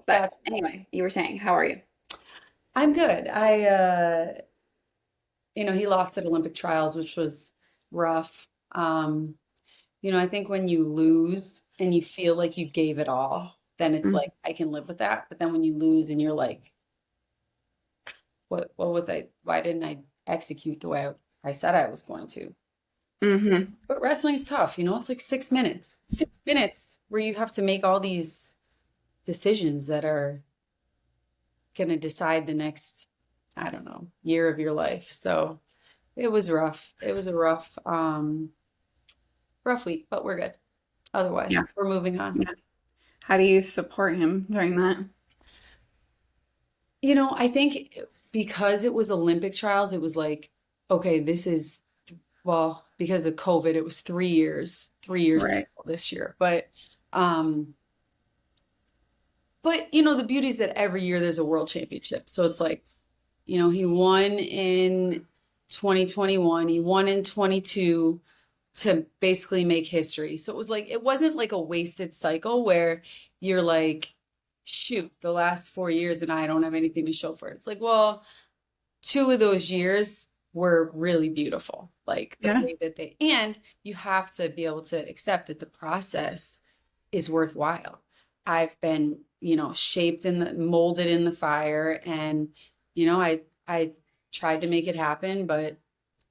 But Gotcha. anyway, you were saying, how are you? I'm good. He lost at Olympic trials, which was rough. I think when you lose and you feel like you gave it all, then it's Mm-hmm. like I can live with that. But then when you lose and you're like, what was I, why didn't I execute the way I said I was going to? Mm-hmm. But wrestling is tough, it's like 6 minutes. 6 minutes where you have to make all these decisions that are gonna decide the next, I don't know, year of your life. So it was rough. It was a rough week, but we're good. Otherwise, Yeah. we're moving on. Yeah. How do you support him during that? I think because it was Olympic trials, it was like, okay, this is, well, because of COVID, it was 3 years Right. cycle this year. Um, the beauty is that every year there's a world championship. So it's like, he won in 2021, he won in 22 to basically make history. So it was like, it wasn't like a wasted cycle where you're like, shoot, the last 4 years and I don't have anything to show for it. It's like, well, 2 of those years were really beautiful. Like the Yeah. way that and you have to be able to accept that the process is worthwhile. I've been, shaped in molded in the fire and, I tried to make it happen, but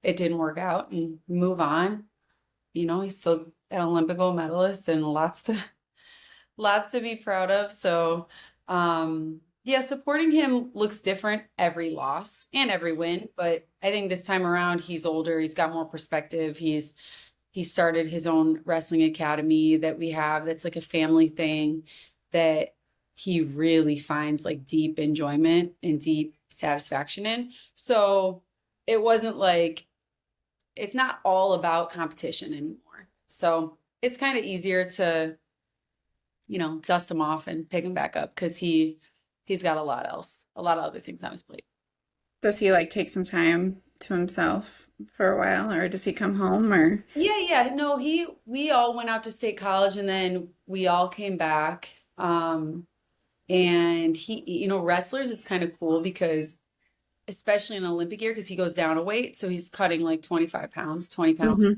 it didn't work out and move on. He's still an Olympic gold medalist and lots to be proud of. So, yeah, supporting him looks different every loss and every win, but I think this time around he's older, he's got more perspective. He started his own wrestling academy that we have that's like a family thing that he really finds like deep enjoyment and deep satisfaction in. So, it wasn't like it's not all about competition anymore. So, it's kind of easier to dust him off and pick him back up because he's got a lot of other things on his plate. Does he like take some time to himself for a while, or does he come home, or? Yeah, yeah. No, we all went out to state college and then we all came back. And wrestlers, it's kind of cool because especially in Olympic year, because he goes down a weight, so he's cutting like 25 pounds, 20 pounds. Hmm.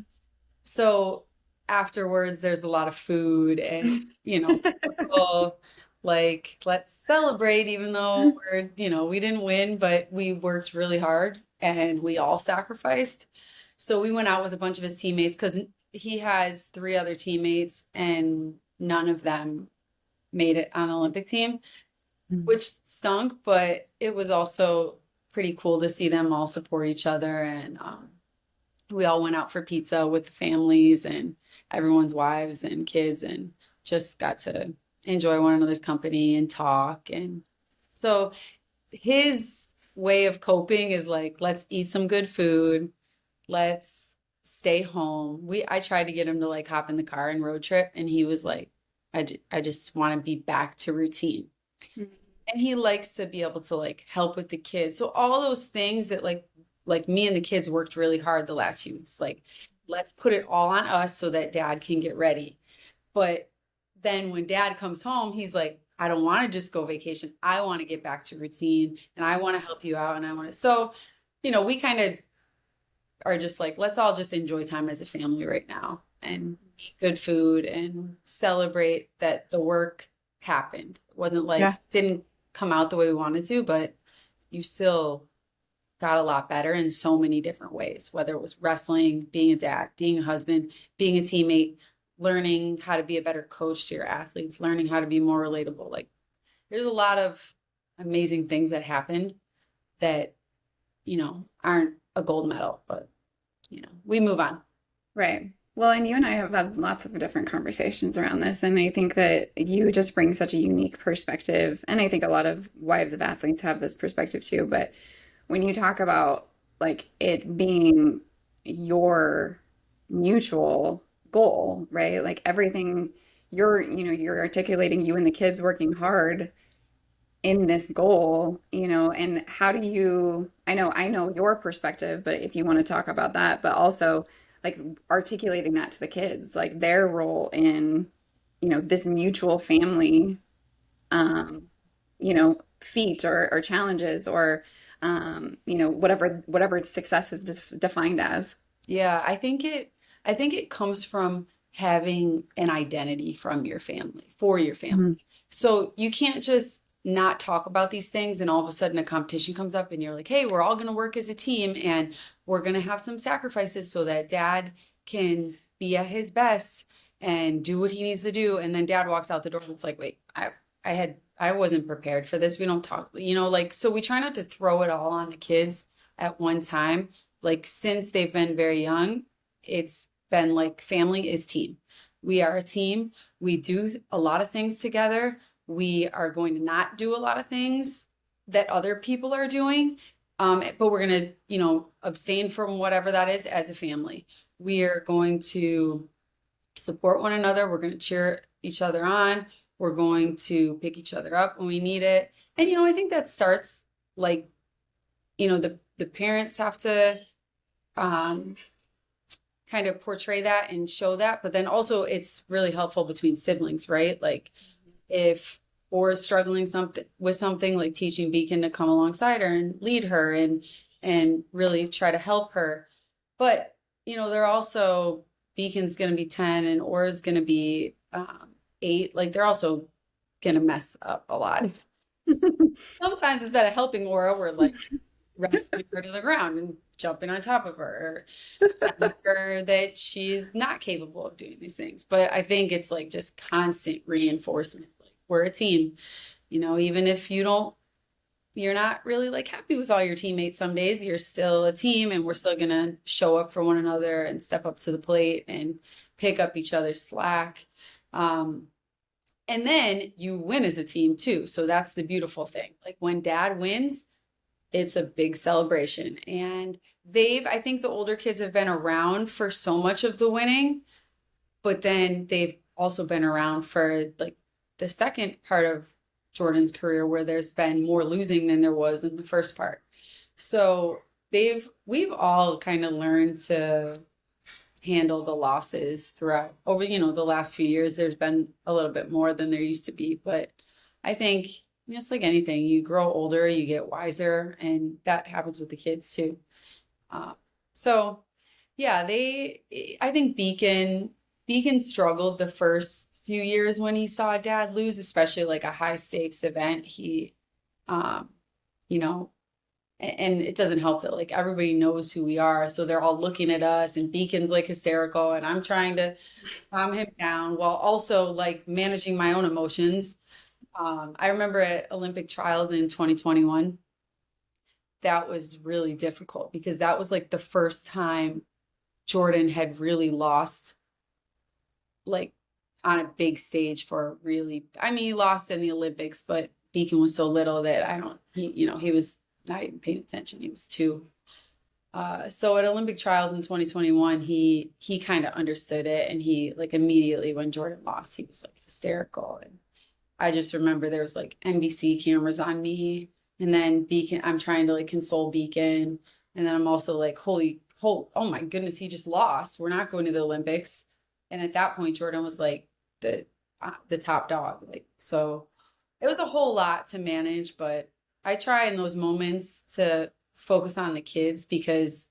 So afterwards, there's a lot of food and, typical, like, let's celebrate, even though we didn't win, but we worked really hard and we all sacrificed. So we went out with a bunch of his teammates because he has three other teammates and none of them made it on the Olympic team, which stunk, but it was also pretty cool to see them all support each other. And we all went out for pizza with the families and everyone's wives and kids and just got to enjoy one another's company and talk. And so his way of coping is like, let's eat some good food. Let's stay home. I tried to get him to like hop in the car and road trip. And he was like, I just want to be back to routine. And he likes to be able to like help with the kids. So all those things that like me and the kids worked really hard the last few weeks. Like, let's put it all on us so that dad can get ready. But then when dad comes home, he's like, I don't want to just go vacation. I want to get back to routine and I want to help you out. And I want to, so, we kind of are just like, let's all just enjoy time as a family right now and eat good food and celebrate that the work happened. It wasn't like, Yeah. didn't come out the way we wanted to, but you still got a lot better in so many different ways, whether it was wrestling, being a dad, being a husband, being a teammate, learning how to be a better coach to your athletes, learning how to be more relatable. Like there's a lot of amazing things that happened that, aren't a gold medal, but we move on. Right. Well, and you and I have had lots of different conversations around this, and I think that you just bring such a unique perspective. And I think a lot of wives of athletes have this perspective too. But when you talk about like it being your mutual goal, right? Like everything you're articulating, you and the kids working hard in this goal, and how do you, I know your perspective, but if you want to talk about that, but also like articulating that to the kids, like their role in, this mutual family, feat or challenges or whatever success is defined as. Yeah, I think it comes from having an identity from your family, for your family. Mhm. So you can't just not talk about these things and all of a sudden a competition comes up and you're like, "Hey, we're all going to work as a team and we're going to have some sacrifices so that dad can be at his best and do what he needs to do." And then dad walks out the door and it's like, "Wait, I wasn't prepared for this. We don't talk, like so we try not to throw it all on the kids at one time like since they've been very young, it's been like family is team. We are a team. We do a lot of things together. We are going to not do a lot of things that other people are doing. But we're going to, abstain from whatever that is as a family. We are going to support one another. We're going to cheer each other on. We're going to pick each other up when we need it. And, I think that starts like, the parents have to um, kind of portray that and show that. But then also it's really helpful between siblings, right? Like if or is struggling something with something like teaching Beacon to come alongside her and lead her and really try to help her. But they're also Beacon's going to be 10 and Aura's going to be 8. Like they're also going to mess up a lot. Sometimes instead of helping Aura, we're like wrestling her to the ground and jumping on top of her, or telling her that she's not capable of doing these things. But I think it's like just constant reinforcement. Like we're a team, even if you're not really like happy with all your teammates some days, you're still a team and we're still gonna show up for one another and step up to the plate and pick up each other's slack. And then you win as a team too. So that's the beautiful thing. Like when dad wins, it's a big celebration. And I think the older kids have been around for so much of the winning, but then they've also been around for like the second part of Jordan's career where there's been more losing than there was in the first part. So we've all kind of learned to handle the losses throughout over, the last few years. There's been a little bit more than there used to be, but I think it's like anything. You grow older, you get wiser, and that happens with the kids too. So yeah, I think Beacon struggled the first few years when he saw dad lose, especially like a high stakes event. He, you know, and it doesn't help that like everybody knows who we are. So they're all looking at us and Beacon's like hysterical and I'm trying to calm him down while also like managing my own emotions. I remember at Olympic trials in 2021, that was really difficult because that was like the first time Jordan had really lost like on a big stage for really, I mean, he lost in the Olympics, but Beacon was so little that he was not even paying attention. He was 2. So at Olympic trials in 2021, he kind of understood it. And he like immediately when Jordan lost, he was like hysterical. And I just remember there was like NBC cameras on me. And then Beacon, I'm trying to like console Beacon. And then I'm also like, oh my goodness, he just lost. We're not going to the Olympics. And at that point, Jordan was like the top dog. Like, so it was a whole lot to manage, but I try in those moments to focus on the kids because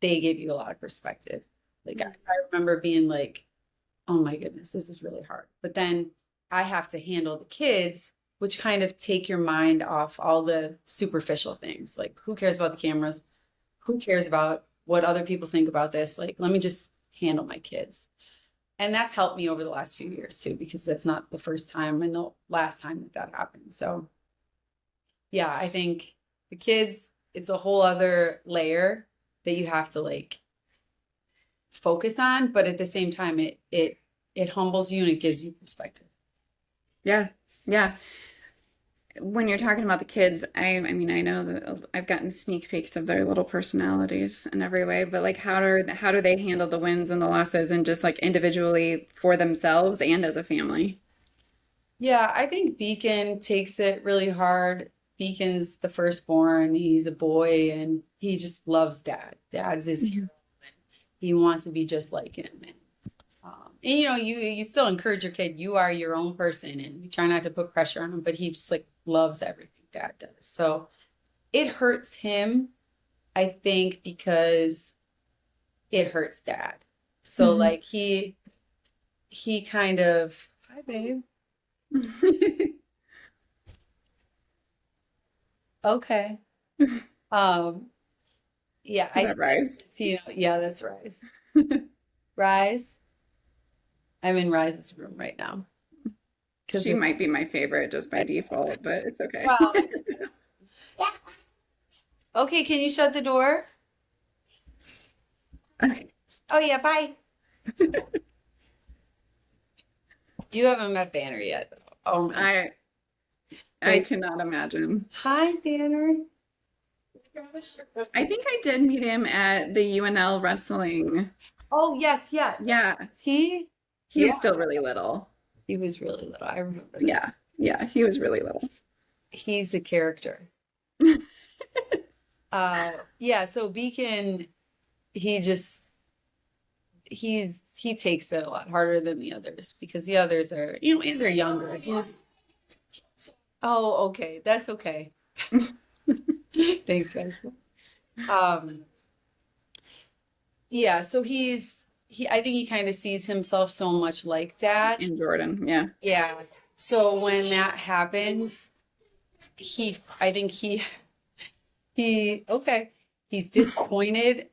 they give you a lot of perspective. Like I remember being like, oh my goodness, this is really hard. But then I have to handle the kids, which kind of take your mind off all the superficial things. Like who cares about the cameras? Who cares about what other people think about this? Like, let me just handle my kids. And that's helped me over the last few years too, because that's not the first time and the last time that happened. So yeah, I think the kids, it's a whole other layer that you have to like focus on, but at the same time, it humbles you and it gives you perspective. Yeah. Yeah. When you're talking about the kids, I mean, I know that I've gotten sneak peeks of their little personalities in every way, but like how do they handle the wins and the losses and just like individually for themselves and as a family? Yeah, I think Beacon takes it really hard. Beacon's the firstborn. He's a boy and he just loves dad. Dad's his hero. Mhm. He wants to be just like him. And you still encourage your kid, you are your own person, and you try not to put pressure on him, but he just like loves everything dad does. So it hurts him, I think, because it hurts dad. So Mhm. like he kind of, hi babe. Okay. Um, yeah, Is I that Rise? yeah, that's Rise. Rise. I'm in Rise's room right now because She might be my favorite just by default, but it's okay. well, okay, can you shut the door? Okay. Oh yeah, bye. You haven't met Banner yet, though. Oh my. I Wait. cannot imagine. Hi, Banner. I think I did meet him at the UNL wrestling. Oh yes, yeah. Yeah, He, he yeah, was still really little. he was really little. I remember that. Yeah, yeah, he was really little. He's a character. Yeah, so Beacon, he just he takes it a lot harder than the others because the others are, and they're younger. Oh, okay. That's okay. Thanks, Spencer. Um, yeah, so I think he kind of sees himself so much like dad. In Jordan, yeah. Yeah. So when that happens, I think okay, he's disappointed,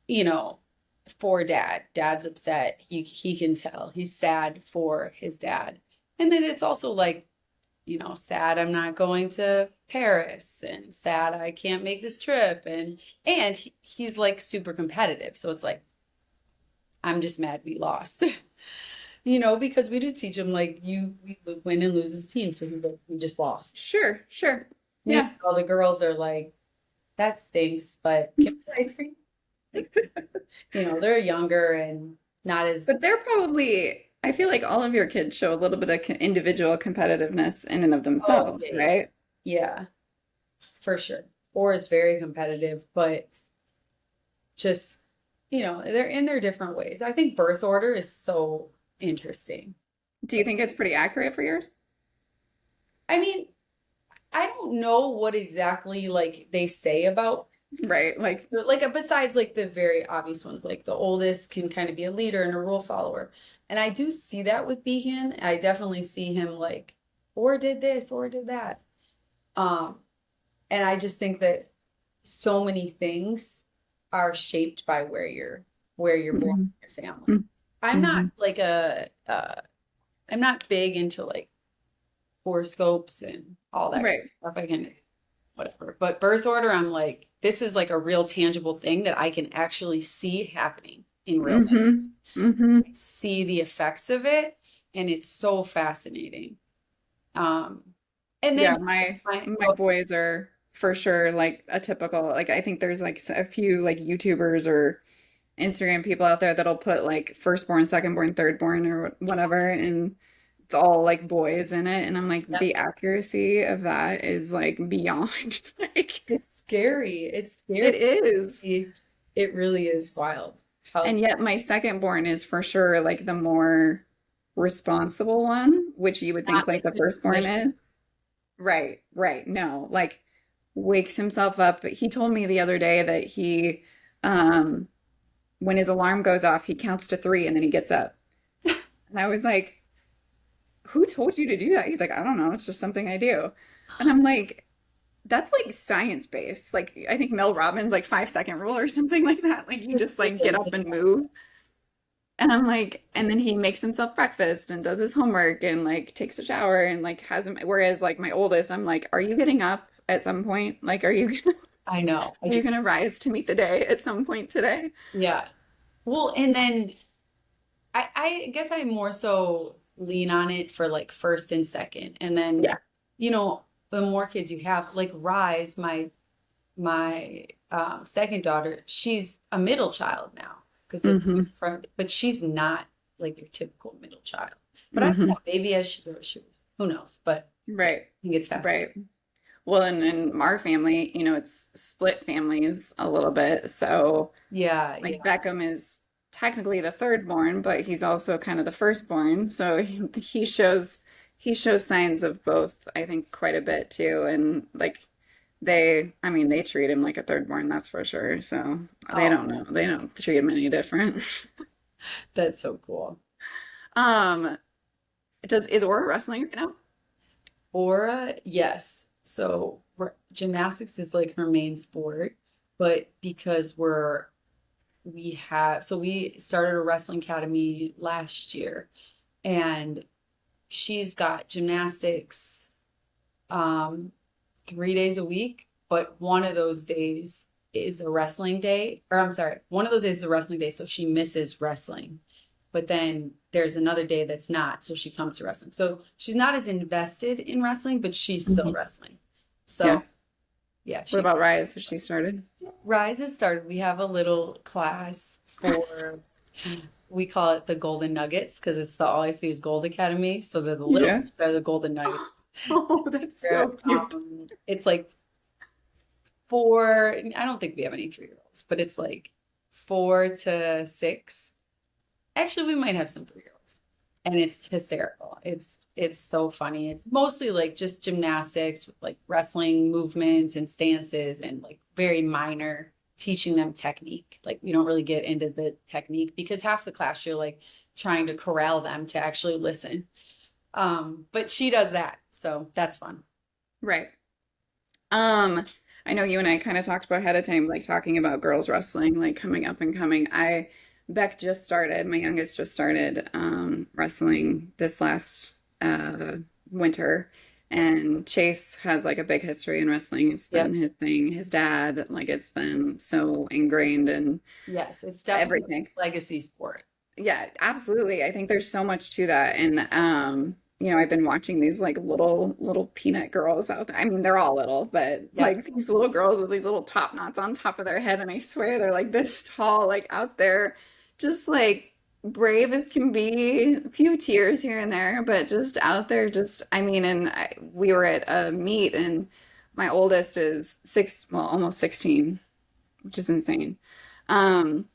you know, for dad. Dad's upset. He can tell. He's sad for his dad. And then it's also like, sad I'm not going to Paris and sad I can't make this trip and he's like super competitive. So it's like I'm just mad we lost. Because we do teach him like we win and lose as a team. So he's like, we just lost. Sure, sure. Yeah. All the girls are like, that stinks, but can we have ice cream? Like, they're younger and not as But they're probably, I feel like all of your kids show a little bit of individual competitiveness in and of oh themselves, yeah, right? yeah, for sure. Or is very competitive, but just they're in their different ways. I think birth order is so interesting. Do you think it's pretty accurate for yours? I mean, I don't know what exactly like they say about Right. like besides like the very obvious ones, like the oldest can kind of be a leader and a rule follower. And I do see that with Beacon. I definitely see him like, or did this or did that. Um, and I just think that so many things are shaped by where you're born Mhm. in your family. I'm not Mhm. like I'm not big into like horoscopes and all that kind Right. of stuff. I can whatever. But birth order, I'm like, this is like a real tangible thing that I can actually see happening in real life. Mm-hmm. Mm-hmm. See the effects of it, and it's so fascinating. Um, and Yeah, then my boys are for sure like a typical like I think there's like a few like YouTubers or Instagram people out there that'll put like firstborn, secondborn, thirdborn or whatever and it's all like boys in it and I'm like yeah, the accuracy of that is like beyond like it's scary. It's it scary. is. It really is wild. How And yet my secondborn is for sure like the more responsible one, which you would think not like the firstborn manipulative. is. Right, right. No, like wakes himself up. He told me the other day that um, when his alarm goes off, he counts to three and then he gets up. And I was like, who told you to do that? He's like, I don't know. It's just something I do. And I'm like, that's like science based. Like, I think Mel Robbins, like 5 second rule or something like that. Like, you just like get up and move. And I'm like, and then he makes himself breakfast and does his homework and like takes a shower and like has him. Whereas like my oldest, I'm like, are you getting up at some point? Like, I know. are you gonna rise to meet the day at some point today? Yeah. Well, and then I guess I more so lean on it for like first and second. And then, Yeah. the more kids you have, like Rise, my second daughter, she's a middle child now because it's Mm-hmm. front, but she's not like your typical middle child. But I don't Mm-hmm. know, maybe as who knows? But yeah, Right. I think it's fascinating. Right. Well, and in our family, it's split families a little bit. So Yeah, like yeah. Beckham is technically the third born, but he's also kind of the firstborn. So he shows signs of both, I think, quite a bit too. And like I mean, they treat him like a third born, that's for sure. So they Oh, don't know. They don't treat him any different. that's so cool. Um, is Aura wrestling right now? Aura, yes. So gymnastics is like her main sport, but because we started a wrestling academy last year, and she's got gymnastics um 3 days a week, but one of those days is a wrestling day, or I'm sorry, one of those days is a wrestling day, so she misses wrestling. But then there's another day that's not, so she comes to wrestling. So she's not as invested in wrestling, but she's still Hmm. wrestling. Yeah. So yeah, What she about Rise? Has she started? Rise has started. We have a little class for, we call it the Golden Nuggets because it's the All I See is Gold Academy. So they're the little Yeah. ones, they're the Golden Nuggets. Oh, that's so cute. It's like four, I don't think we have any 3-year-olds, but it's like 4 to 6. Actually, we might have some 3-year-olds, and it's hysterical. It's so funny. It's mostly like just gymnastics with like wrestling movements and stances and like very minor teaching them technique. Like we don't really get into the technique because half the class you're like trying to corral them to actually listen. But she does that, so that's fun. Right. Um, I know you and I kind of talked about ahead of time, like talking about girls wrestling, like coming up and coming. Beck just started, my youngest just started wrestling this last winter. And Chase has like a big history in wrestling. It's been Yep. his thing. His dad, like it's been so ingrained in Yes, it's definitely everything. a legacy sport. Yeah, absolutely. I think there's so much to that. And I've been watching these like little peanut girls out there. I mean, they're all little, but Yep. like these little girls with these little top knots on top of their head, and I swear they're like this tall, like out there, just like brave as can be, a few tears here and there, but just out there, just I mean, we were at a meet, and my oldest is almost 16, which is insane. Um,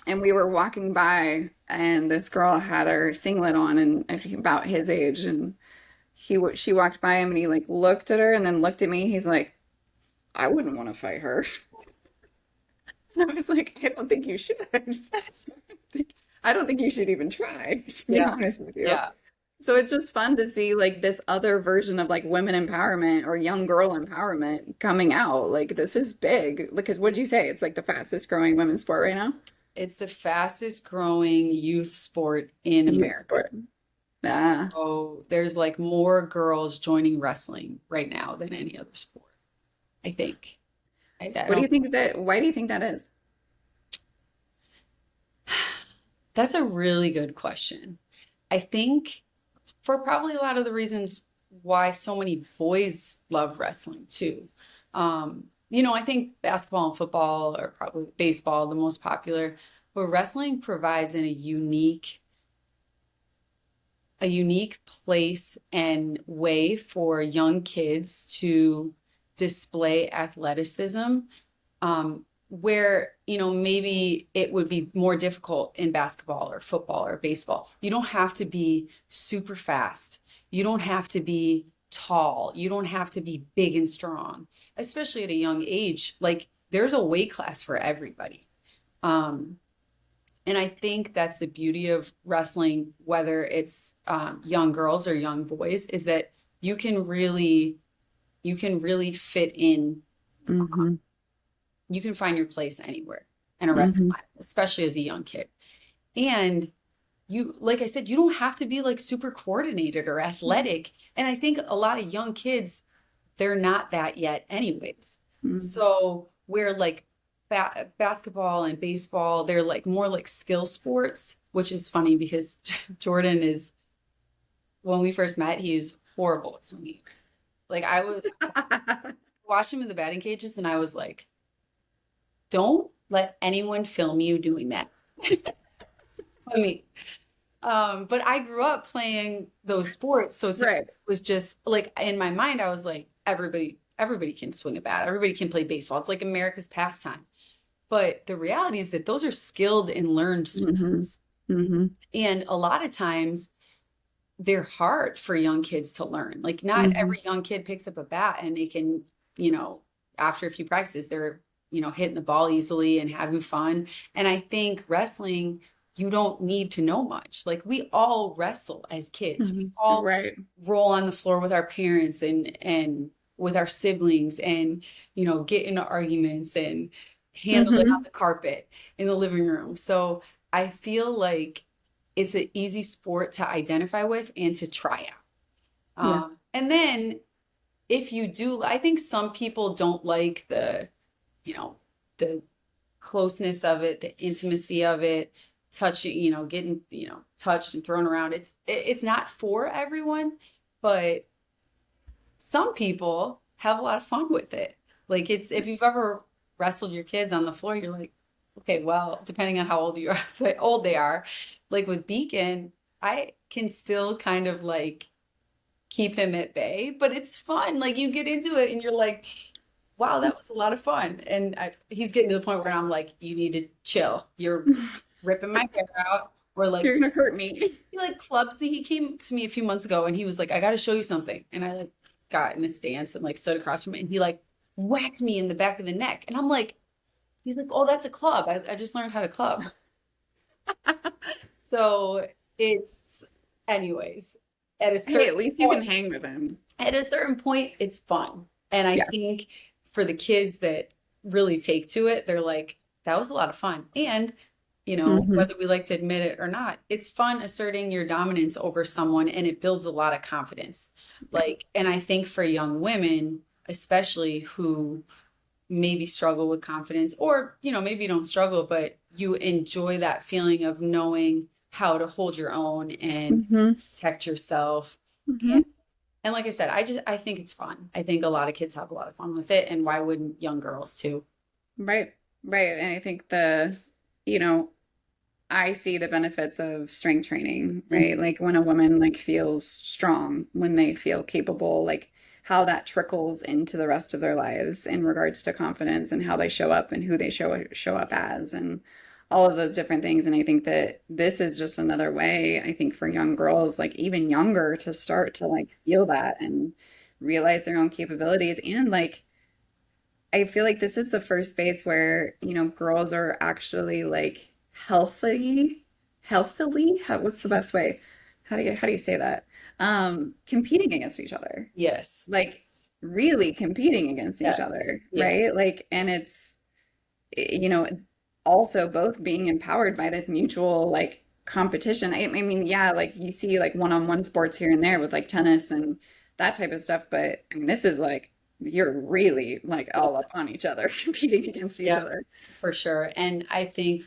and we were walking by, and this girl had her singlet on, and I think about his age, and she walked by him, and he like looked at her, and then looked at me. He's like, "I wouldn't want to fight her." And I was like, "I don't think you should. I don't think you should even try, to be Yeah. honest with you." Yeah. So it's just fun to see like this other version of like women empowerment or young girl empowerment coming out. Like this is big because what'd you say? It's like the fastest growing women's sport right now. It's the fastest growing youth sport in Youth America. sport. Yeah. So there's like more girls joining wrestling right now than any other sport, I think. I What do you don't, think why do you think that is? that's a really good question. I think for probably a lot of the reasons why so many boys love wrestling too. I think basketball and football are probably baseball the most popular, but wrestling provides a unique place and way for young kids to display athleticism, where maybe it would be more difficult in basketball or football or baseball. You don't have to be super fast. You don't have to be tall. You don't have to be big and strong, especially at a young age. Like there's a weight class for everybody. Um, and I think that's the beauty of wrestling, whether it's young girls or young boys, is that you can really fit in. Hmm. You can find your place anywhere in a wrestling Hmm. line, especially as a young kid. And you, like I said, you don't have to be like super coordinated or athletic. And I think a lot of young kids, they're not that yet, anyways. Hmm. So where like basketball and baseball, they're like more like skill sports, which is funny because Jordan is, when we first met, he's horrible at swinging. Like I was watch him in the batting cages, and I was like, don't let anyone film you doing that. I mean, but I grew up playing those sports, so it Right. was just like in my mind, I was like, everybody can swing a bat, everybody can play baseball. It's like America's pastime. But the reality is that those are skilled and learned Hmm. sports. Hmm. And a lot of times they're hard for young kids to learn. Like not Hmm. every young kid picks up a bat and they can, you know, after a few practices, they're, hitting the ball easily and having fun. And I think wrestling, you don't need to know much. Like we all wrestle as kids. We Hmm. all Right. roll on the floor with our parents and with our siblings and, get into arguments and handle it on Hmm. the carpet in the living room. So I feel like it's an easy sport to identify with and to try out. Yeah. And then if you do, I think some people don't like you know, the closeness of it, the intimacy of it, touching, getting, touched and thrown around. It's not for everyone, but some people have a lot of fun with it. Like it's if you've ever wrestled your kids on the floor, you're like, okay, well, depending on how old you are, how old they are, like with Beacon, I can still kind of like keep him at bay, but it's fun. Like you get into it and you're like, wow, that was a lot of fun. And he's getting to the point where I'm like, you need to chill. You're ripping my hair out. Or like You're gonna hurt me. he like clubsy. He came to me a few months ago and he was like, I got to show you something. And I like got in a stance and like stood across from him and he like whacked me in the back of the neck. And I'm like, he's like, oh, that's a club. I just learned how to club. So it's, anyways, at a Hey, certain at least you can point, hang with him. it's fun. And I Yeah. think for the kids that really take to it, they're like, that was a lot of fun. And, Hmm. whether we like to admit it or not, it's fun asserting your dominance over someone and it builds a lot of confidence. Like, and I think for young women, especially who maybe struggle with confidence, or, maybe you don't struggle, but you enjoy that feeling of knowing how to hold your own and Hmm. protect yourself. Hmm. And like I said, I think it's fun. I think a lot of kids have a lot of fun with it, and why wouldn't young girls too? Right. Right. And I think you know, I see the benefits of strength training, Mhm. right? Like when a woman like feels strong, when they feel capable, like how that trickles into the rest of their lives in regards to confidence and how they show up and who they show up as and all of those different things. And I think that this is just another way, I think, for young girls, like even younger, to start to like feel that and realize their own capabilities and like I feel like this is the first space where, girls are actually like healthily, what's the best way? How do you say that? Competing against each other. Yes. Like really competing against each Yes. other, Yeah. right? Like, and it's, you know, also both being empowered by this mutual like competition. I mean, yeah, like you see like one-on-one sports here and there with like tennis and that type of stuff, but I mean, this is like you're really like all up on each other, competing against each Yeah, other. for sure. And I think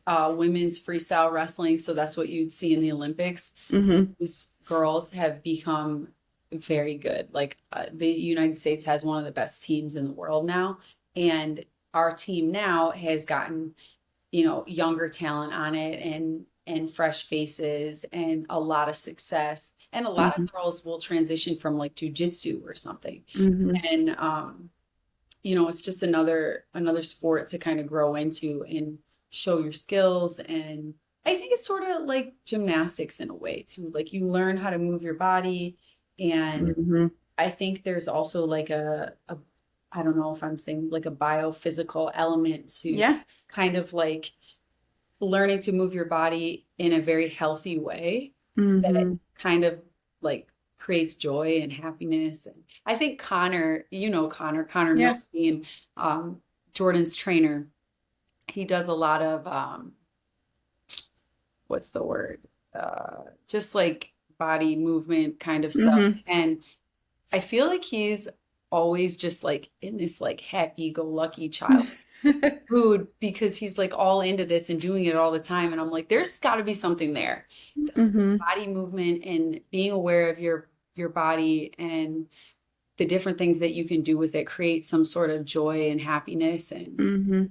women's freestyle wrestling, so that's what you'd see in the Olympics, Hmm. those girls have become very good. Like the United States has one of the best teams in the world now. And our team now has gotten, younger talent on it and fresh faces and a lot of success. And a lot Hmm. of girls will transition from like jujitsu or something. Hmm. And it's just another sport to kind of grow into and show your skills. And I think it's sort of like gymnastics in a way too. Like you learn how to move your body. And Hmm. I think there's also like a I don't know if I'm saying like a biophysical element to Yeah. kind of like learning to move your body in a very healthy way that Hmm. kind of like creates joy and happiness. And I think Connor Yeah. Milstein, Jordan's trainer, he does a lot of what's the word? Just like body movement kind of stuff. Hmm. And I feel like he's always just like in this like happy-go-lucky child mood because he's like all into this and doing it all the time. And I'm like, there's got to be something there. Hmm. Body movement and being aware of your body and the different things that you can do with it create some sort of joy and happiness. And Hmm.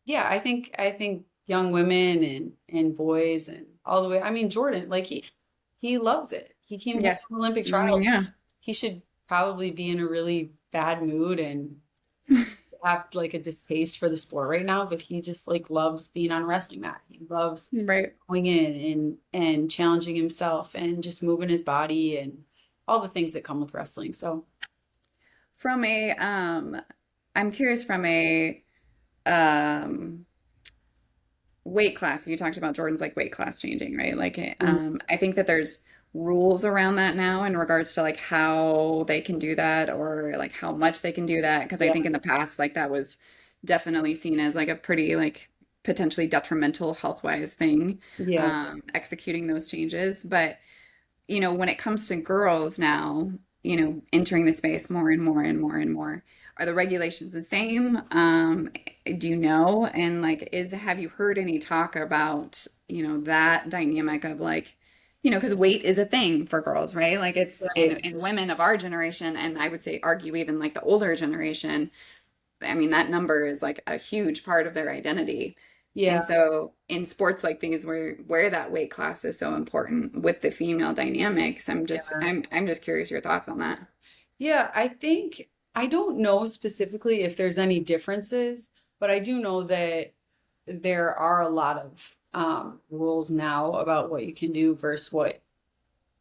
yeah, I think young women and boys and all the way. I mean, Jordan, like he loves it. He came home Yeah. from Olympic I mean, trials. yeah. He should probably be in a really bad mood and have like a distaste for the sport right now, but he just like loves being on a wrestling mat. He loves Right. going in and challenging himself and just moving his body and all the things that come with wrestling. So From a, I'm curious from a, um, weight class. You talked about Jordan's like weight class changing, right? Like, mm, I think that there's rules around that now in regards to like how they can do that or like how much they can do that. Because I yeah, think in the past, like that was definitely seen as like a pretty like potentially detrimental health wise thing, yeah, executing those changes. But when it comes to girls now, entering the space more and more and more and more, are the regulations the same? Do you know? And like, have you heard any talk about, that dynamic of like, because weight is a thing for girls, right? Like it's right. in women of our generation, and I would say argue even like the older generation. I mean, that number is like a huge part of their identity. And Yeah, so in sports like these where that weight class is so important with the female dynamics, yeah. I'm just curious your thoughts on that. Yeah, I think I don't know specifically if there's any differences, but I do know that there are a lot of rules now about what you can do versus what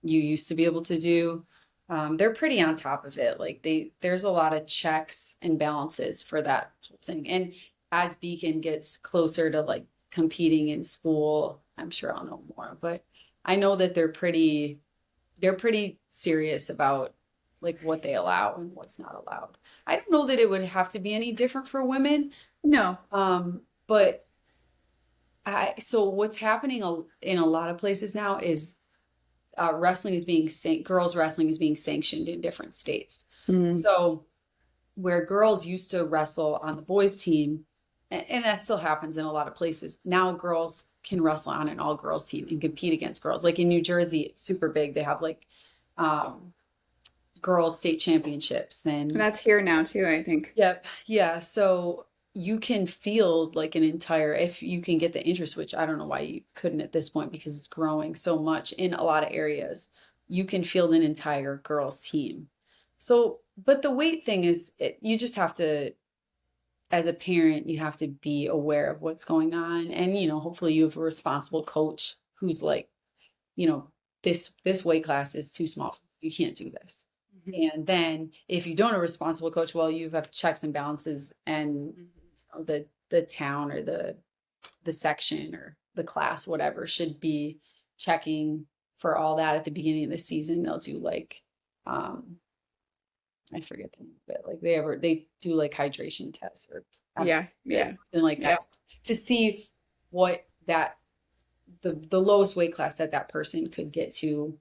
you used to be able to do. They're pretty on top of it. Like there's a lot of checks and balances for that whole thing. And as Beacon gets closer to like competing in school, I'm sure I'll know more, but I know that they're pretty serious about like what they allow and what's not allowed. I don't know that it would have to be any different for women. No. But so what's happening in a lot of places now is wrestling is girls wrestling is being sanctioned in different states. Mm, So where girls used to wrestle on the boys team, and that still happens in a lot of places. Now girls can wrestle on an all girls team and compete against girls. Like in New Jersey, it's super big. They have like um, girls state championships and that's here now too, I think. yep, yeah. So you can field like an entire if you can get the interest, which I don't know why you couldn't at this point because it's growing so much in a lot of areas. You can field an entire girls team. So, but the weight thing is, you just have to, as a parent, you have to be aware of what's going on, and hopefully you have a responsible coach who's like, you know, this weight class is too small. You can't do this. Mhm. And then if you don't have a responsible coach, well, you have checks and balances, and the town or the section or the class, whatever, should be checking for all that at the beginning of the season. They'll do like I forget the name of it. Like they do like hydration tests or I don't Yeah, know, yeah, something like yeah. that to see what the lowest weight class that person could get to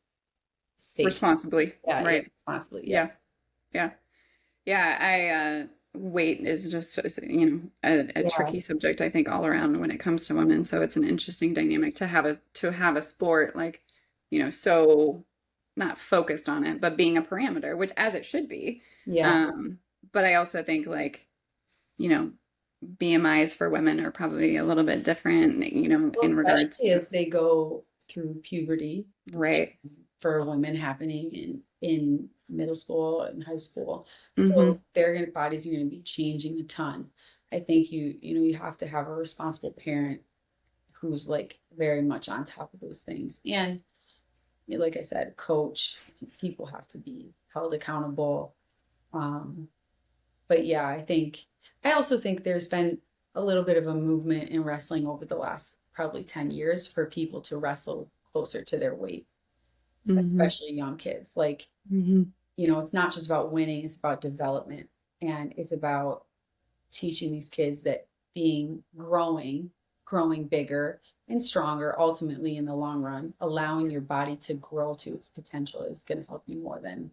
safely. Responsibly, Yeah, yeah, right. responsibly. Yeah. Yeah, yeah. Yeah, weight is just, a Yeah. tricky subject, I think, all around when it comes to women. So it's an interesting dynamic to have a sport like, so not focused on it, but being a parameter, which as it should be. Yeah. Um, but I also think like, you know, BMIs for women are probably a little bit different, Well, in regards especially to, as they go through puberty, which right. is for women happening in middle school and high school. Hmm. So their bodies are going to be changing a ton. I think you have to have a responsible parent who's like very much on top of those things. And like I said, coach, people have to be held accountable. Um, but yeah, I also think there's been a little bit of a movement in wrestling over the last probably 10 years for people to wrestle closer to their weight, Hmm. especially young kids. Like, Hmm. it's not just about winning, it's about development. And it's about teaching these kids that growing bigger and stronger, ultimately in the long run, allowing your body to grow to its potential is going to help you more than,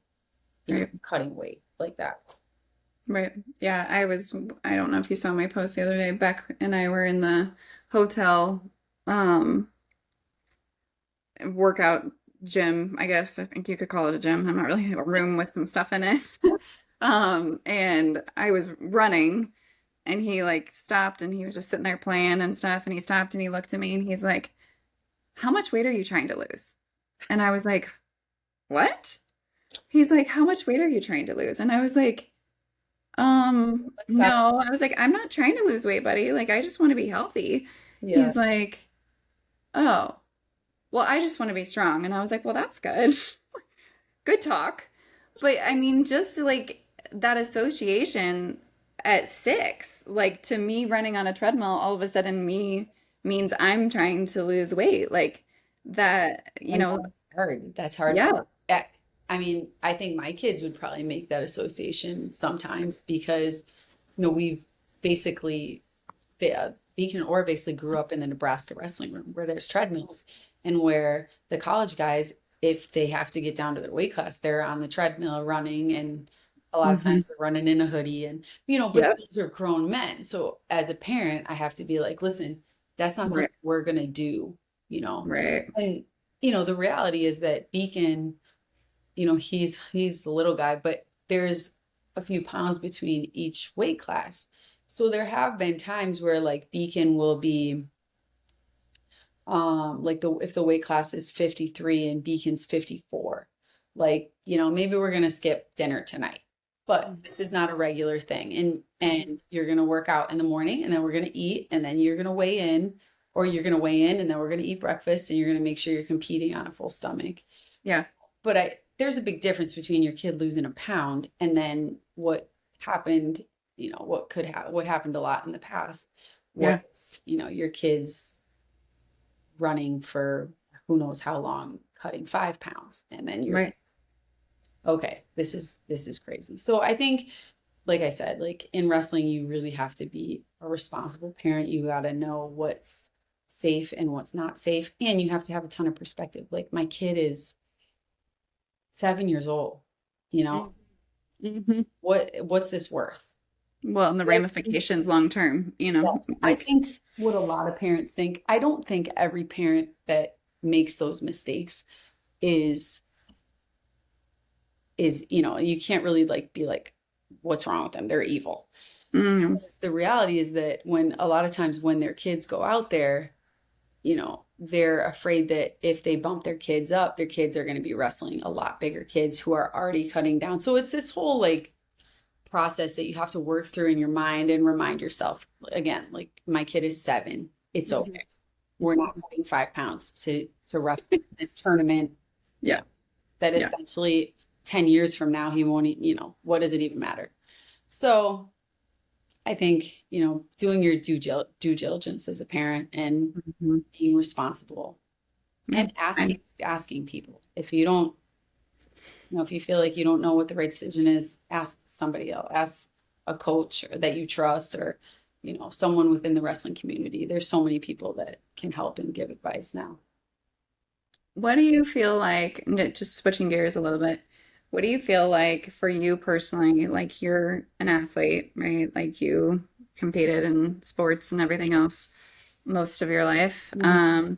Right. cutting weight like that. Right. Yeah, I don't know if you saw my post the other day. Beck and I were in the hotel um workout gym, I guess. I think you could call it a gym. I'm not really a room with some stuff in it. And I was running and he like stopped and he was just sitting there playing and stuff and he stopped and he looked at me and he's like, "How much weight are you trying to lose?" And I was like, "What?" He's like, "How much weight are you trying to lose?" And I was like, What's that? No, I was like, I'm not trying to lose weight, buddy. Like, I just want to be healthy. Yeah. He's like, oh, well, I just want to be strong. And I was like, well, that's good. Good talk. But I mean, just like that association at 6, like to me running on a treadmill, all of a sudden me means I'm trying to lose weight. Like that, I know it's hard. That's hard. yeah. I I mean, I think my kids would probably make that association sometimes because, we've basically, Beacon or basically grew up in the Nebraska wrestling room where there's treadmills and where the college guys, if they have to get down to their weight class, they're on the treadmill running, and a lot of Hmm. times they're running in a hoodie, and but Yep. these are grown men. So as a parent, I have to be like, listen, that's not Right. something we're gonna do, you know. Right. And the reality is that Beacon, he's the little guy, but there's a few pounds between each weight class. So there have been times where like Beacon will be like the if the weight class is 53 and Beacon's 54. Like, maybe we're gonna skip dinner tonight. But this is not a regular thing. And you're gonna work out in the morning and then we're gonna eat and then you're gonna weigh in, or you're gonna weigh in and then we're gonna eat breakfast and you're gonna make sure you're competing on a full stomach. Yeah. But there's a big difference between your kid losing a pound and then what happened, what happened a lot in the past Yeah. was, your kids running for who knows how long, cutting 5 pounds. And then you're Right. okay, this is crazy. So I think, like I said, like in wrestling, you really have to be a responsible parent. You got to know what's safe and what's not safe. And you have to have a ton of perspective. Like my kid is 7 years old, you know, Mm-hmm. what's this worth? Well, and the ramifications long term, Yes. I like, think what a lot of parents think, I don't think every parent that makes those mistakes is you can't really like be like, what's wrong with them? They're evil. mm, The reality is that when a lot of times when their kids go out there, they're afraid that if they bump their kids up, their kids are going to be wrestling a lot bigger kids who are already cutting down. So it's this whole like process that you have to work through in your mind and remind yourself again, like my kid is 7. It's mhm. okay. We're not cutting 5 pounds to wrestle this tournament. Yeah. That Yeah. essentially 10 years from now, he won't, what does it even matter? So I think, doing your due diligence as a parent and Mhm. being responsible Yeah. and asking people. If you don't, if you feel like you don't know what the right decision is, ask somebody else, ask a coach or that you trust, or, someone within the wrestling community. There's so many people that can help and give advice now. What do you feel like, just switching gears a little bit, what do you feel like for you personally? Like you're an athlete, right? Like you competed in sports and everything else most of your life. Mhm.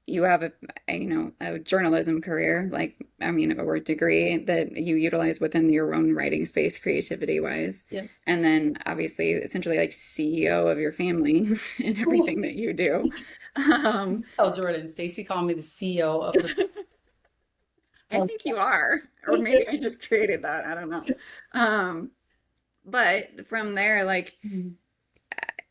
You have a journalism career, like, I mean, or degree that you utilize within your own writing space, creativity wise. Yeah. And then obviously, essentially, like CEO of your family and everything that you do. Um, Tell Jordan, Stacy called me the CEO of the. I think you are, or maybe I just created that. I don't know. Um, but from there, like,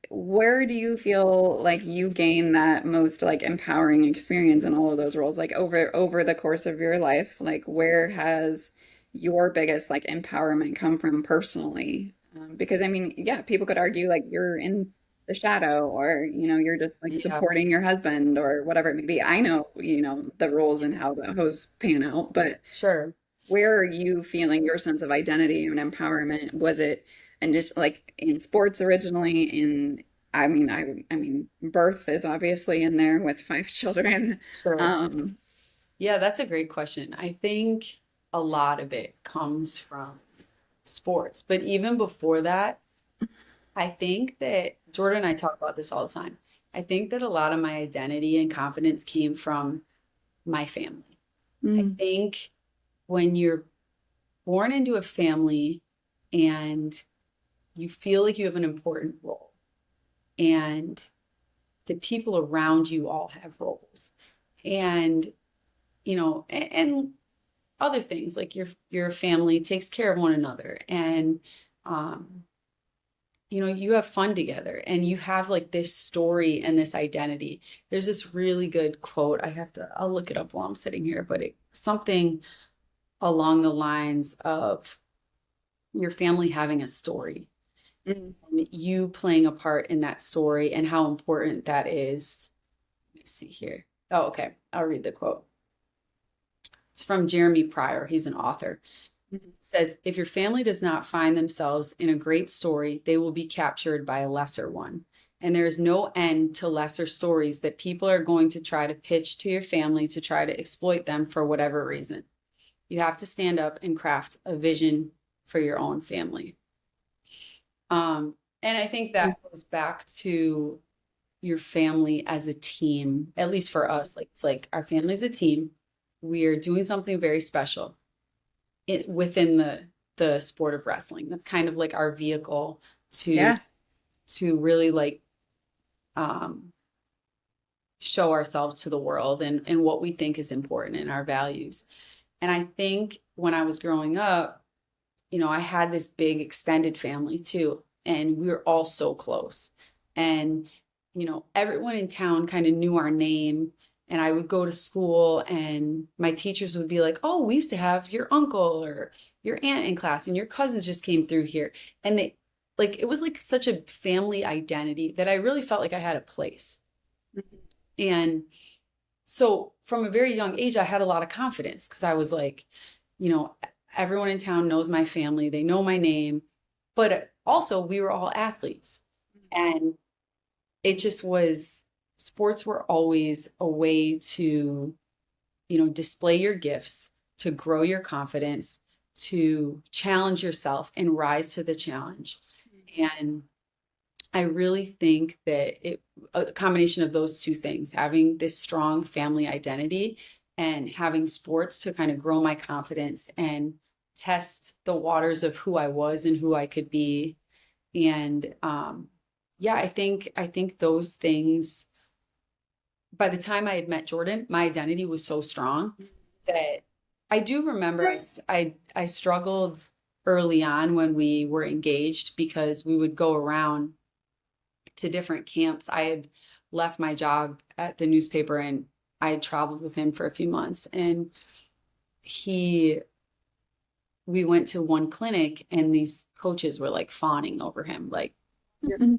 where do you feel like you gain that most like empowering experience in all of those roles? Like over the course of your life, like where has your biggest like empowerment come from personally? Because I mean, yeah, people could argue like you're in the shadow, or you're just like Yeah, supporting your husband or whatever it may be. I know, the roles and how those pan out, but sure. where are you feeling your sense of identity and empowerment? Was it and just like in sports originally? In I mean, birth is obviously in there with 5 children. Sure. Um, Yeah, that's a great question. I think a lot of it comes from sports, but even before that, I think that Jordan and I talk about this all the time. I think that a lot of my identity and confidence came from my family. I mm, think when you're born into a family and you feel like you have an important role, and the people around you all have roles, and and other things like your family takes care of one another, and you know, you have fun together and you have like this story and this identity. There's this really good quote. I'll look it up while I'm sitting here, but something along the lines of your family having a story Mm. and you playing a part in that story and how important that is. Let me see here. Oh, okay. I'll read the quote. It's from Jeremy Pryor. He's an author. Mhm. Says, if your family does not find themselves in a great story, they will be captured by a lesser one. And there is no end to lesser stories that people are going to try to pitch to your family to try to exploit them for whatever reason. You have to stand up and craft a vision for your own family. And I think that goes back to your family as a team, at least for us. Like it's like our family is a team. We are doing something very special within the sport of wrestling. That's kind of like our vehicle to Yeah. really like um, show ourselves to the world and what we think is important in our values. And I think when I was growing up, you know, I had this big extended family too, and we were all so close. And, you know, everyone in town kind of knew our name. And I would go to school and my teachers would be like, oh, we used to have your uncle or your aunt in class, and your cousins just came through here. And they like, it was like such a family identity that I really felt like I had a place. Mhm. And so from a very young age, I had a lot of confidence because I was like, you know, everyone in town knows my family, they know my name, but also we were all athletes. And it just was, sports were always a way to, you know, display your gifts, to grow your confidence, to challenge yourself and rise to the challenge. And I really think that a combination of those two things, having this strong family identity and having sports to kind of grow my confidence and test the waters of who I was and who I could be. And yeah, I think those things, by the time I had met Jordan, my identity was so strong that I do remember I struggled early on when we were engaged because we would go around to different camps. I had left my job at the newspaper and I had traveled with him for a few months. And he, we went to one clinic and these coaches were like fawning over him, like, Mhm.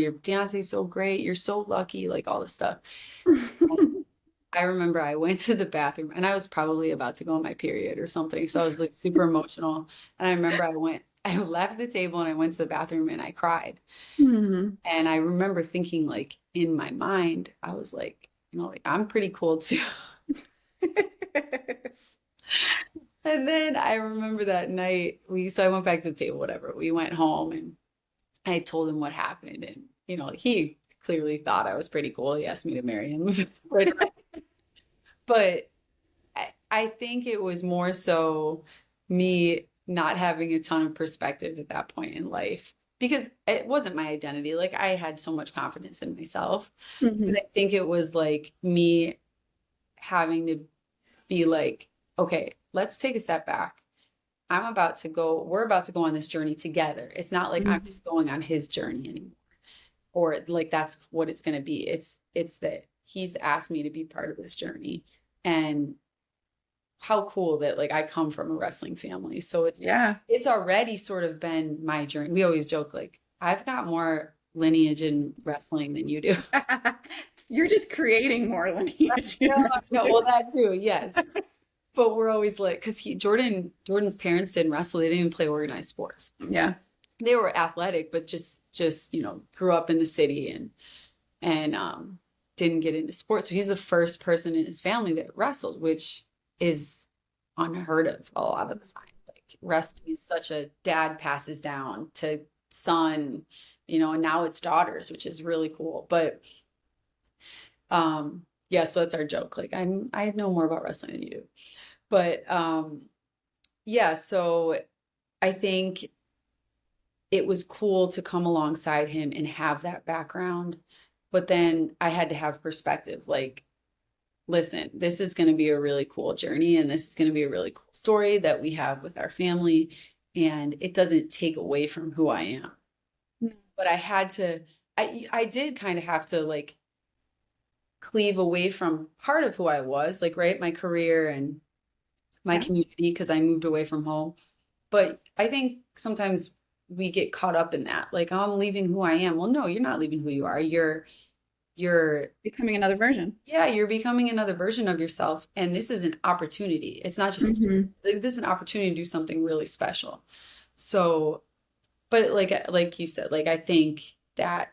your fiance's so great, you're so lucky, like all this stuff. I remember I went to the bathroom and I was probably about to go on my period or something. So I was like super emotional. And I remember I left the table and I went to the bathroom and I cried. Mhm. And I remember thinking, like, in my mind, I was like, you know, like, I'm pretty cool too. And then I remember that night, so I went back to the table, whatever. We went home and I told him what happened. And, you know, like, he clearly thought I was pretty cool. He asked me to marry him right away. But I think it was more so me not having a ton of perspective at that point in life because it wasn't my identity. Like I had so much confidence in myself, but Mhm. I think it was like me having to be like, okay, let's take a step back. We're about to go on this journey together. It's not like I'm Mhm. just going on his journey anymore, or like that's what it's going to be. It's that he's asked me to be part of this journey. And how cool that like I come from a wrestling family. So Yeah. it's already sort of been my journey. We always joke like I've got more lineage in wrestling than you do. You're just creating more lineage in No, well wrestling. that too, yes. But we're always like, because Jordan's parents didn't wrestle, they didn't even play organized sports. Yeah. They were athletic, but just grew up in the city and didn't get into sports. So he's the first person in his family that wrestled, which is unheard of a lot of the time. Like wrestling is such a dad passes down to son, and now it's daughters, which is really cool. But yeah, so that's our joke. Like I know more about wrestling than you do. But yeah, so I think it was cool to come alongside him and have that background. But then I had to have perspective. Like, listen, this is going to be a really cool journey and this is going to be a really cool story that we have with our family. And it doesn't take away from who I am. but I had to, I did kind of have to like cleave away from part of who I was, like, right, my career and my Yeah. community, because I moved away from home. But I think sometimes we get caught up in that, like, oh, I'm leaving who I am. Well, no, you're not leaving who you are. You're, Becoming another version. yeah, you're becoming another version of yourself. And this is an opportunity. It's not just, Hmm. like, this is an opportunity to do something really special. So, but like you said, like, I think that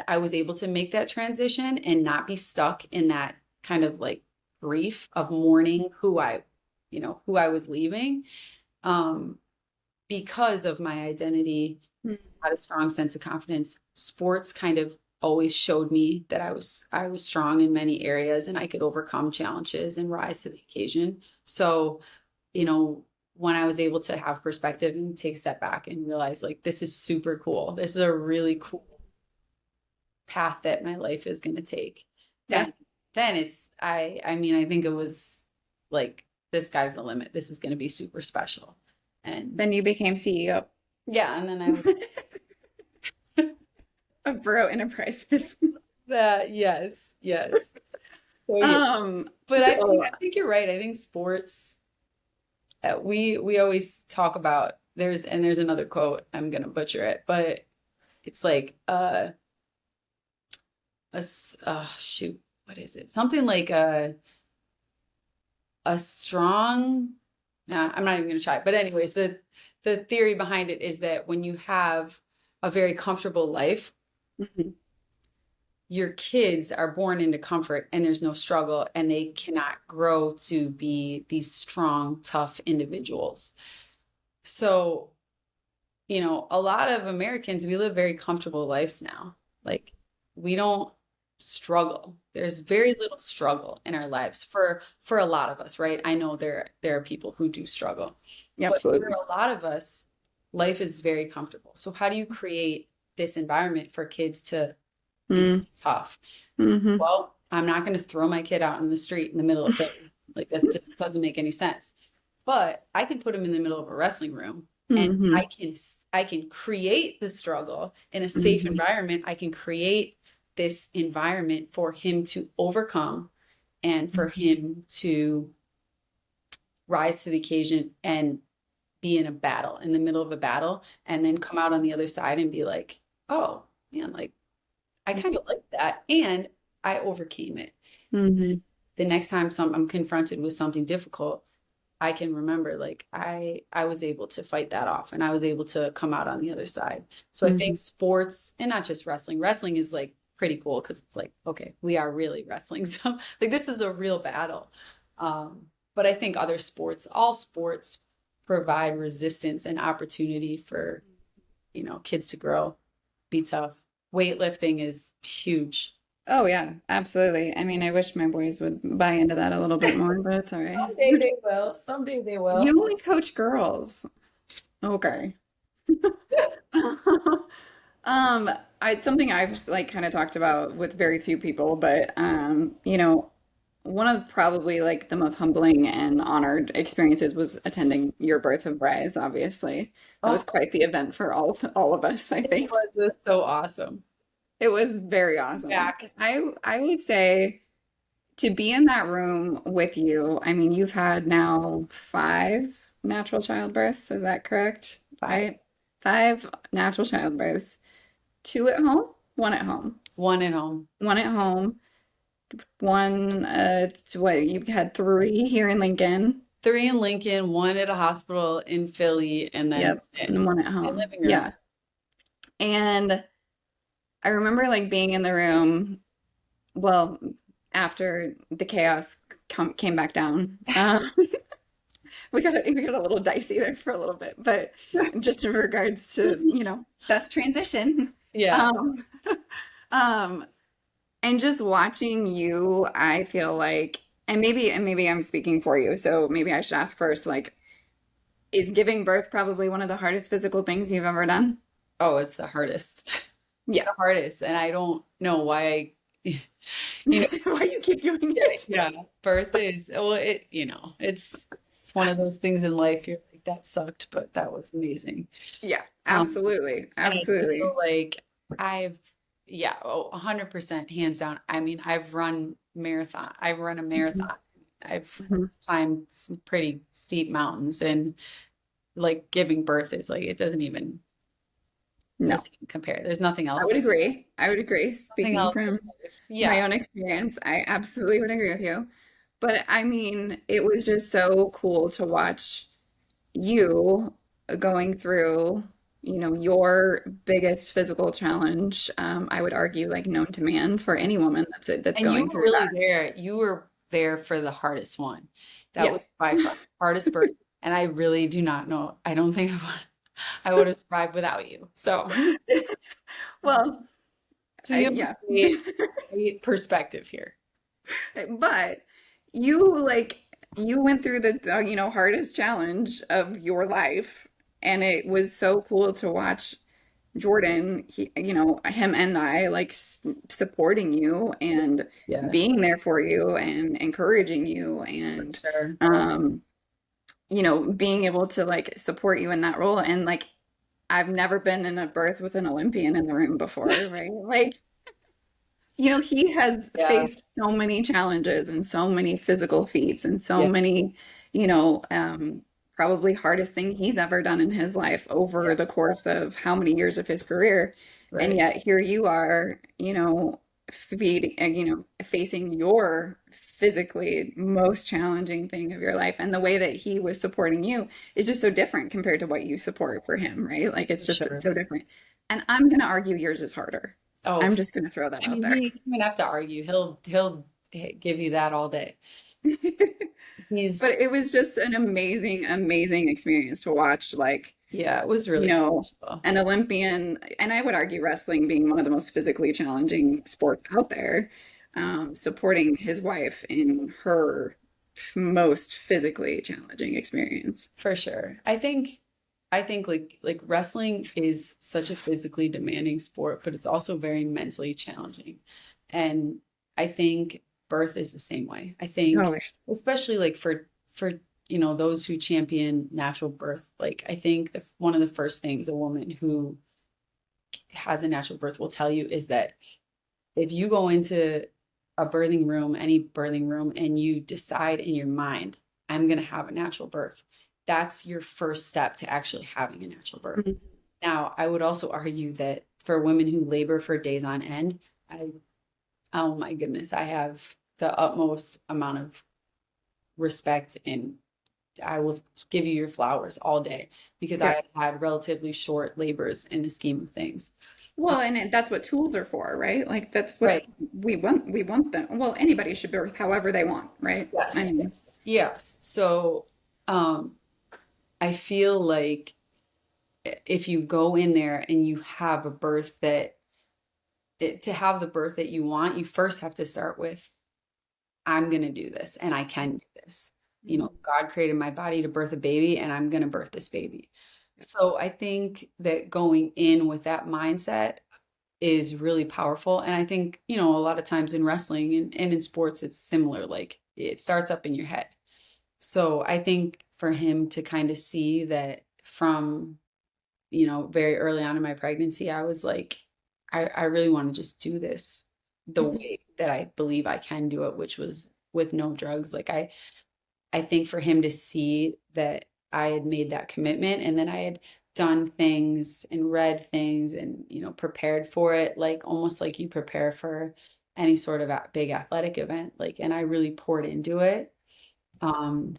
I was able to make that transition and not be stuck in that kind of like grief of mourning who I was leaving, um, because of my identity, had a strong sense of confidence. Sports kind of always showed me that I was strong in many areas and I could overcome challenges and rise to the occasion. So, you know, when I was able to have perspective and take a step back and realize like this is super cool. This is a really cool path that my life is going to take. Yeah. Then I mean, I think it was like the sky's the limit. This is going to be super special. And Then you became CEO yeah, and then I was of Burrow Enterprises. that, yes, yes. So yeah, Um, but so I think you're right. I think sports, we always talk about, there's another quote, I'm gonna butcher it, but it's like shoot, what is it? Something like a strong, nah, I'm not even gonna try. But anyways, the theory behind it is that when you have a very comfortable life, Mhm. your kids are born into comfort and there's no struggle and they cannot grow to be these strong, tough individuals. So, a lot of Americans, we live very comfortable lives now. Like, we don't struggle. There's very little struggle in our lives for a lot of us, right? I know there are people who do struggle, Yeah, but for absolutely. a lot of us, life is very comfortable. So how do you create this environment for kids to be Mm, tough? hmm. Well, I'm not going to throw my kid out in the street in the middle of Philly. Like, that just doesn't make any sense. But I can put him in the middle of a wrestling room and Hmm. I can create the struggle in a safe Hmm. environment. I can create this environment for him to overcome and for him to rise to the occasion and be in a battle, in the middle of a battle, and then come out on the other side and be like, oh, man, like, I kind of like that. And I overcame it. Hmm. The next time I'm confronted with something difficult, I can remember like I was able to fight that off and I was able to come out on the other side. So I Hmm. think sports, and not just wrestling. Wrestling is like pretty cool because it's like, okay, we are really wrestling. So like this is a real battle. But I think other sports, all sports provide resistance and opportunity for, kids to grow, be tough. Weightlifting is huge. Oh yeah, absolutely. I mean, I wish my boys would buy into that a little bit more, but it's all right. Someday they will. Someday they You will. only coach girls. Okay. Um, it's something I've like kind of talked about with very few people, but one of probably like the most humbling and honored experiences was attending your birth of Rise, obviously. That was Oh, quite the event for all of us, I think. it was so awesome. It was very awesome. Back. I would say to be in that room with you, I mean, you've had now five natural childbirths, is that correct? Five. Right? Five natural childbirths. Two at home, one at home. One at home. One at home, one, what, you had three here in Lincoln. Three in Lincoln, one at a hospital in Philly, and then Yep, and one at my home. living room. Yeah. And I remember like being in the room, well, after the chaos came back down. We got a little dicey there for a little bit, but just in regards to, that's transition. Yeah. Um, um, and just watching you, I feel like, and maybe I'm speaking for you, so maybe I should ask first, like, is giving birth probably one of the hardest physical things you've ever done? Oh, it's the hardest. Yeah. The hardest. And I don't know why you know, Why you keep doing yeah, it? yeah. Birth is, well, it's one of those things in life. You're like, like that sucked, but that was amazing. Yeah, Um, absolutely. and I feel Absolutely. like I've, yeah, 100% hands down. I mean, I've run a Mhm. marathon. I've Mhm. climbed some pretty steep mountains, and like giving birth is like, it No, doesn't even compare. There's nothing I else, would agree. I would agree. nothing Speaking else in from life. Yeah. my own experience, I absolutely would agree with you. But I mean, it was just so cool to watch you going through, your biggest physical challenge, I would argue, like known to man for any woman that's And you going were through really that. there. You were there for the hardest one. That Yeah. was by far the hardest birth. And I really do not know. I don't think I would have survived without you. So, Well, so you have yeah. a great, great perspective here. But you like you went through the hardest challenge of your life, and it was so cool to watch Jordan, him and I like supporting you and Yeah, being there for you and encouraging you for and sure. um being able to like support you in that role. And like I've never been in a birth with an Olympian in the room before, right? Like, he has Yeah, faced so many challenges and so many physical feats and so yeah, many, you know, um, probably hardest thing he's ever done in his life over yeah, the course of how many years of his career. And right. yet here you are, facing your physically most challenging thing of your life. And the way that he was supporting you is just so different compared to what you support for him, right? Like For it's sure. so different. And I'm going to argue yours is harder. Oh, I'm just going to throw that I out mean, there. he doesn't have to argue. He'll give you that all day. But He's, it was just an amazing, amazing experience to watch, like, yeah, it was you really know, special. an Olympian, and I would argue wrestling being one of the most physically challenging sports out there, supporting his wife in her most physically challenging experience. For sure. I think like wrestling is such a physically demanding sport, but it's also very mentally challenging. And I think birth is the same way. I think Oh, especially like for those who champion natural birth, like I think one of the first things a woman who has a natural birth will tell you is that if you go into a birthing room, any birthing room, and you decide in your mind, I'm going to have a natural birth, that's your first step to actually having a natural birth. mhm. Now, I would also argue that for women who labor for days on end, I, oh my goodness, I have the utmost amount of respect, and I will give you your flowers all day because Yeah. I had relatively short labors in the scheme of things. Well, and that's what tools are for, right? Like that's what Right. we want. We want them. Well, anybody should birth however they want, right? I Yes. mean, Yes. Yes. So, um, I feel like if you go in there and you have a birth to have the birth that you want, you first have to start with, I'm going to do this and I can do this. God created my body to birth a baby and I'm going to birth this baby. So I think that going in with that mindset is really powerful. And I think, a lot of times in wrestling and in sports, it's similar. Like it starts up in your head. So I think for him to kind of see that from, very early on in my pregnancy, I was like, I really want to just do this the Mhm. way that I believe I can do it, which was with no drugs. Like I think for him to see that I had made that commitment and then I had done things and read things and, prepared for it, like almost like you prepare for any sort of big athletic event. Like, and I really poured into it. Um,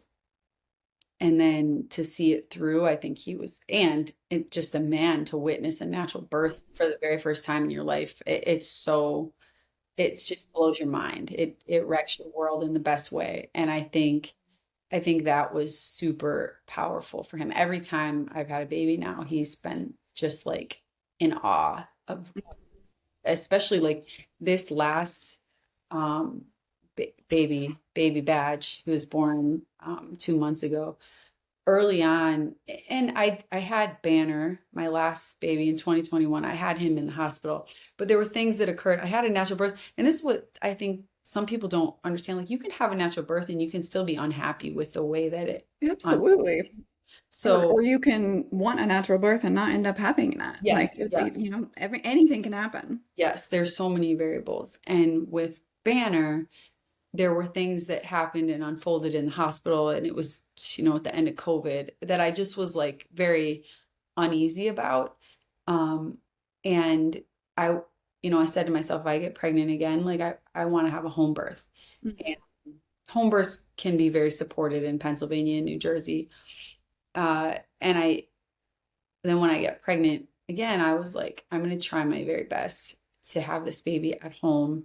and then to see it through, I think and it's just a man to witness a natural birth for the very first time in your life. It just blows your mind. It wrecks your world in the best way. And I think that was super powerful for him. Every time I've had a baby now, he's been just like in awe of, especially like this last um baby Badge, who was born 2 months ago. Early on, and I had Banner, my last baby in 2021. I had him in the hospital, but there were things that occurred. I had a natural birth, and this is what I think some people don't understand. Like you can have a natural birth and you can still be unhappy with the way that it Absolutely. So Or you can want a natural birth and not end up having that. Like, yes, yes, anything can happen. yes, there's so many variables. And with Banner, there were things that happened and unfolded in the hospital, and it was, at the end of COVID, that I just was like very uneasy about. Um, and I, I said to myself, if I get pregnant again, like I want to have a home birth. And home births can be very supported in Pennsylvania and New Jersey. And then when I get pregnant again, I was like, I'm going to try my very best to have this baby at home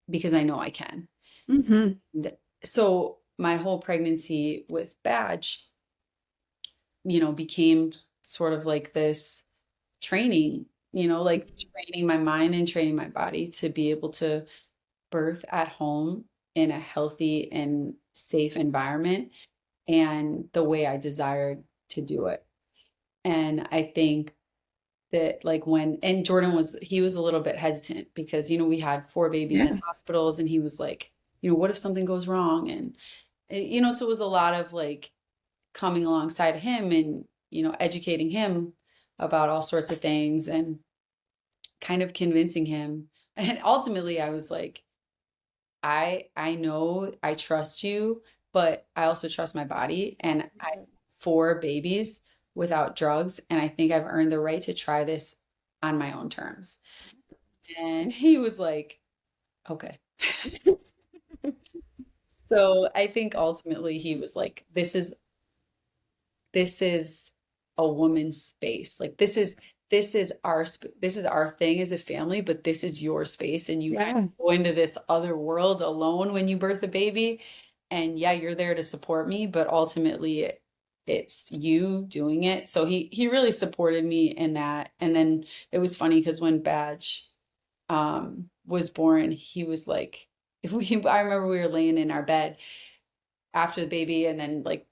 because I know I can. Mm-hmm. And so my whole pregnancy with Badge, became sort of like this training, like training my mind and training my body to be able to birth at home in a healthy and safe environment and the way I desired to do it. And I think that like and Jordan he was a little bit hesitant because, we had 4 babies in Yeah. hospitals and he was like, what if something goes wrong? And, so it was a lot of like coming alongside him and, educating him about all sorts of things and kind of convincing him. And ultimately I was like, I know I trust you, but I also trust my body and I 4 babies without drugs, and I think I've earned the right to try this on my own terms. And he was like, okay. So I think ultimately he was like, this is a woman's space. Like this is our thing as a family, but this is your space and you Yeah. go into this other world alone when you birth a baby. And yeah, you're there to support me, but ultimately it's you doing it. So he really supported me in that. And then it was funny because when Badge was born, he was like, I remember we were laying in our bed after the baby and then like,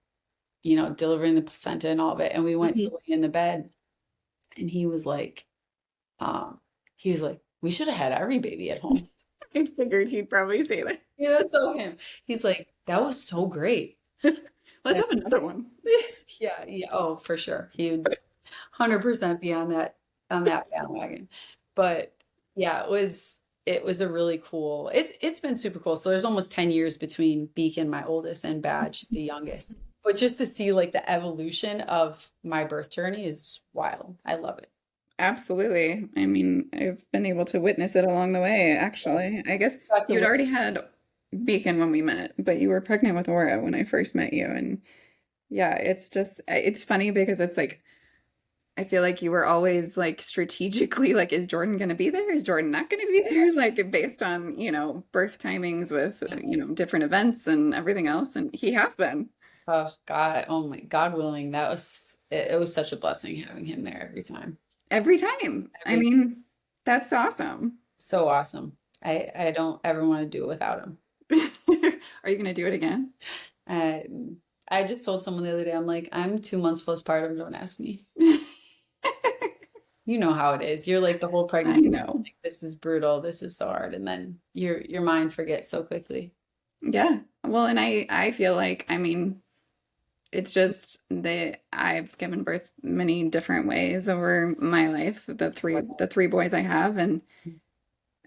delivering the placenta and all of it. And we went to Mhm. lay in the bed and um, he was like, we should have had every baby at home. I figured he'd probably say that. So him. He's like, that was so great. Let's And have another one. yeah, yeah, oh, for sure. He would 100% be on that bandwagon. But yeah, it was a really cool. It's been super cool. So there's almost 10 years between Beacon, my oldest, and Badge, the youngest. But just to see like the evolution of my birth journey is wild. I love it. Absolutely. I mean, I've been able to witness it along the way, Yes. actually. I guess Got to you'd wit- already had Beacon when we met, but you were pregnant with Aura when I first met you. And yeah, it's funny because it's like, I feel like you were always like strategically like, is Jordan going to be there? Is Jordan not going to be there? Like based on, birth timings with, different events and everything else. And he has been Oh God, oh my God willing, it was such a blessing having him there every time. every time. I Every mean, that's awesome. So awesome. I don't ever want to do it without him. Are you going to do it again? I I just told someone the other day, I'm like, I'm 2 months postpartum, don't ask me. You know how it is. You're like the whole I pregnancy, know. like, this is brutal, this is so hard, and then your mind forgets so quickly. Yeah. Well, and I feel like, I mean, it's just that I've given birth many different ways over my life, the three boys I have, and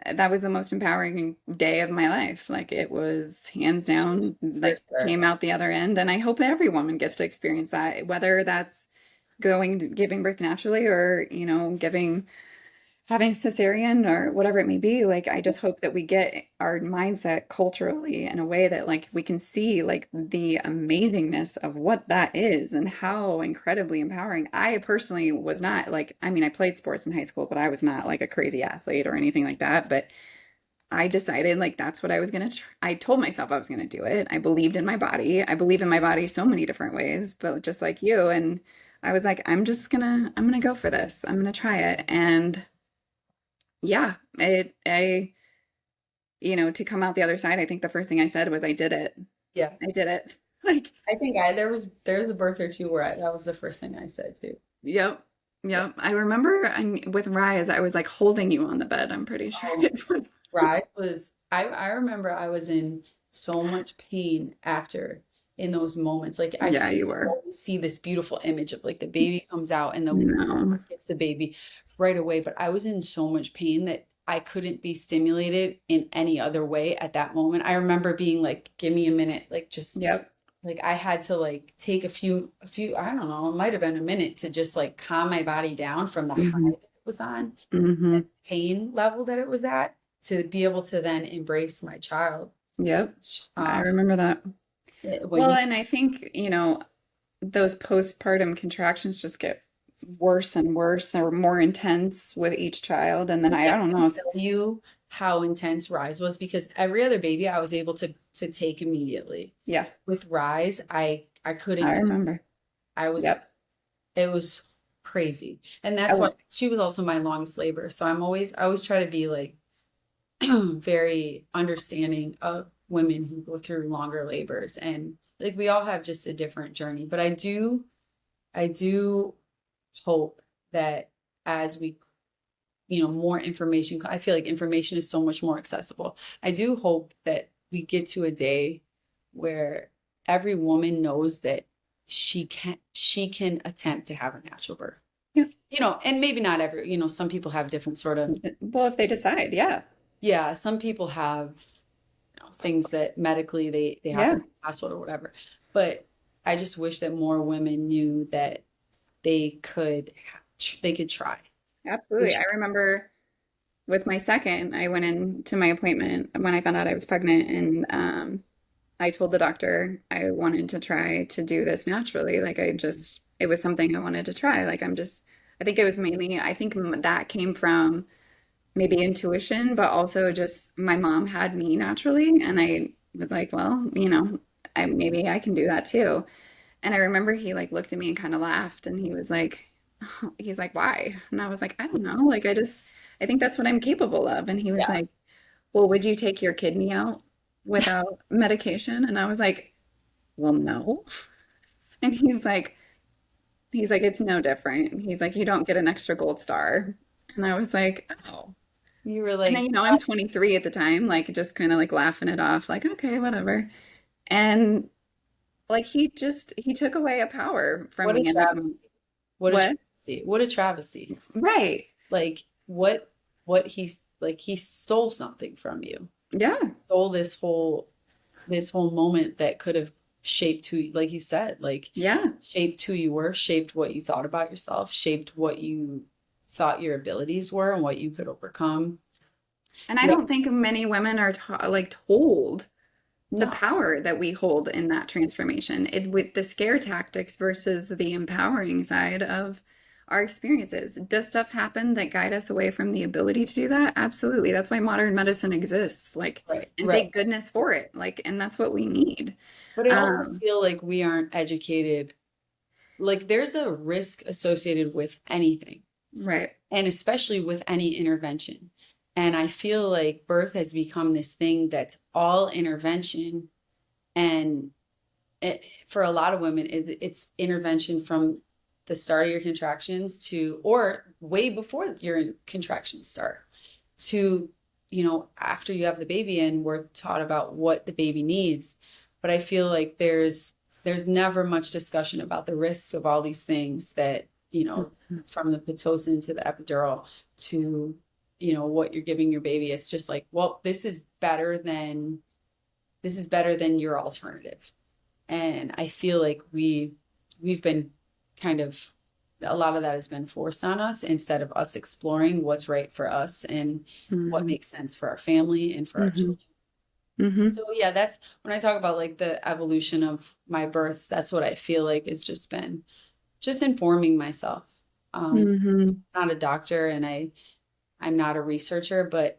that was the most empowering day of my life. Like it was hands down, For like sure. came out the other end, and I hope that every woman gets to experience that, whether that's giving birth naturally or, having cesarean or whatever it may be. Like I just hope that we get our mindset culturally in a way that like we can see like the amazingness of what that is and how incredibly empowering. I personally was not like, I mean, I played sports in high school, but I was not like a crazy athlete or anything like that. But I decided like that's what I was gonna I told myself I was gonna do it. I believed in my body. I believe in my body so many different ways, but just like you. And I was like, I'm gonna go for this. I'm gonna try it. And yeah, to come out the other side, I think the first thing I said was, I did it. Yeah. I did it. Like, I think there's a birth or two where that was the first thing I said too. yep. Yeah. Yep. I remember with Rise, I was like holding you on the bed, I'm pretty sure. Oh, Rise was I remember I was in so much pain after in those moments. Like I Yeah, you were. always see this beautiful image of like the baby comes out and the No. woman gets the baby right away. But I was in so much pain that I couldn't be stimulated in any other way at that moment. I remember being like, give me a minute, like just Yep. like I had to like take a few, I don't know, it might have been a minute to just like calm my body down from the high Hmm. that it was on, Hmm. the pain level that it was at, to be able to then embrace my child. Yep. I Um, remember that. when Well, you, and I think, those postpartum contractions just get worse and worse or more intense with each child. And then I I don't can know. tell you how intense Rise was because every other baby I was able to take immediately. Yeah, With Rise, I couldn't I do. remember. I was Yep. it was crazy. And I that's why went, she was also my longest labor. So I always try to be like very understanding of women who go through longer labors, and like we all have just a different journey. But I do hope that as we, more information, I feel like information is so much more accessible. I do hope that we get to a day where every woman knows that she can attempt to have a natural birth. yeah. And maybe not every, some people have different sort of, Well, if they decide, yeah. yeah, some people have, things that medically they have to Yeah. be in the hospital or whatever. But I just wish that more women knew that they could they could try. Absolutely. I remember with my second, I went into my appointment when I found out I was pregnant, and I told the doctor I wanted to try to do this naturally. Like it was something I wanted to try. I think it was mainly, I think that came from maybe intuition, but also just my mom had me naturally. And I was like, well, maybe I can do that too. And I remember he like looked at me and kind of laughed, and he's like, why? And I was like, I don't know. I think that's what I'm capable of. And he was Yeah. like, well, would you take your kidney out without medication? And I was like, well, no. And he's like, it's no different. He's like, you don't get an extra gold star. And I was like, oh. You were And then, like, I'm 23 at the time, like just kind of like laughing it off, like, okay, whatever. And like he took away a power from what a me in that moment. travesty. What a What? travesty. What a travesty. Right. Like what he stole something from you. Yeah. Stole this whole moment that could have shaped who, like you said, like Yeah. shaped who you were, shaped what you thought about yourself, shaped what you thought your abilities were and what you could overcome. And I Yeah. don't think many women are told the No. power that we hold in that transformation with the scare tactics versus the empowering side of our experiences. Does stuff happen that guide us away from the ability to do that? Absolutely. That's why modern medicine exists. Right, And right. thank goodness for it. And that's what we need. But I also Um, feel like we aren't educated. Like there's a risk associated with anything, right. and especially with any intervention. And I feel like birth has become this thing that's all intervention. And for a lot of women, it's intervention from the start of your contractions or way before your contractions start, to, after you have the baby and we're taught about what the baby needs. But I feel like there's never much discussion about the risks of all these things that, from the Pitocin to the epidural to, what you're giving your baby. It's just like, well, this is better than your alternative. And I feel like we've been kind of, a lot of that has been forced on us instead of us exploring what's right for us and what Hmm. makes sense for our family and for our Hmm. children. Hmm. So yeah, that's when I talk about like the evolution of my births, that's what I feel like has just been just informing myself. Hmm. Not a doctor and I'm not a researcher, but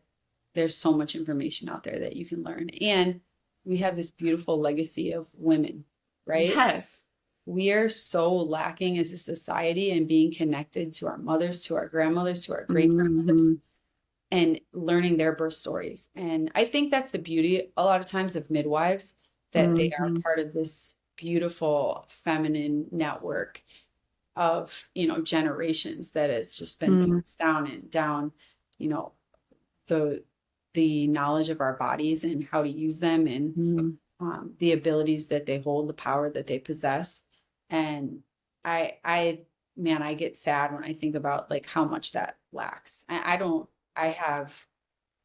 there's so much information out there that you can learn. And we have this beautiful legacy of women, right? Yes. We are so lacking as a society in being connected to our mothers, to our grandmothers, to our great grandmothers, Hmm. and learning their birth stories. And I think that's the beauty a lot of times of midwives, that they are Hmm. part of this beautiful feminine network of, generations that has just been Hmm. passed down and down, you know, the knowledge of our bodies and how to use them and the abilities that they hold, the power that they possess. And man, I get sad when I think about like how much that lacks. I have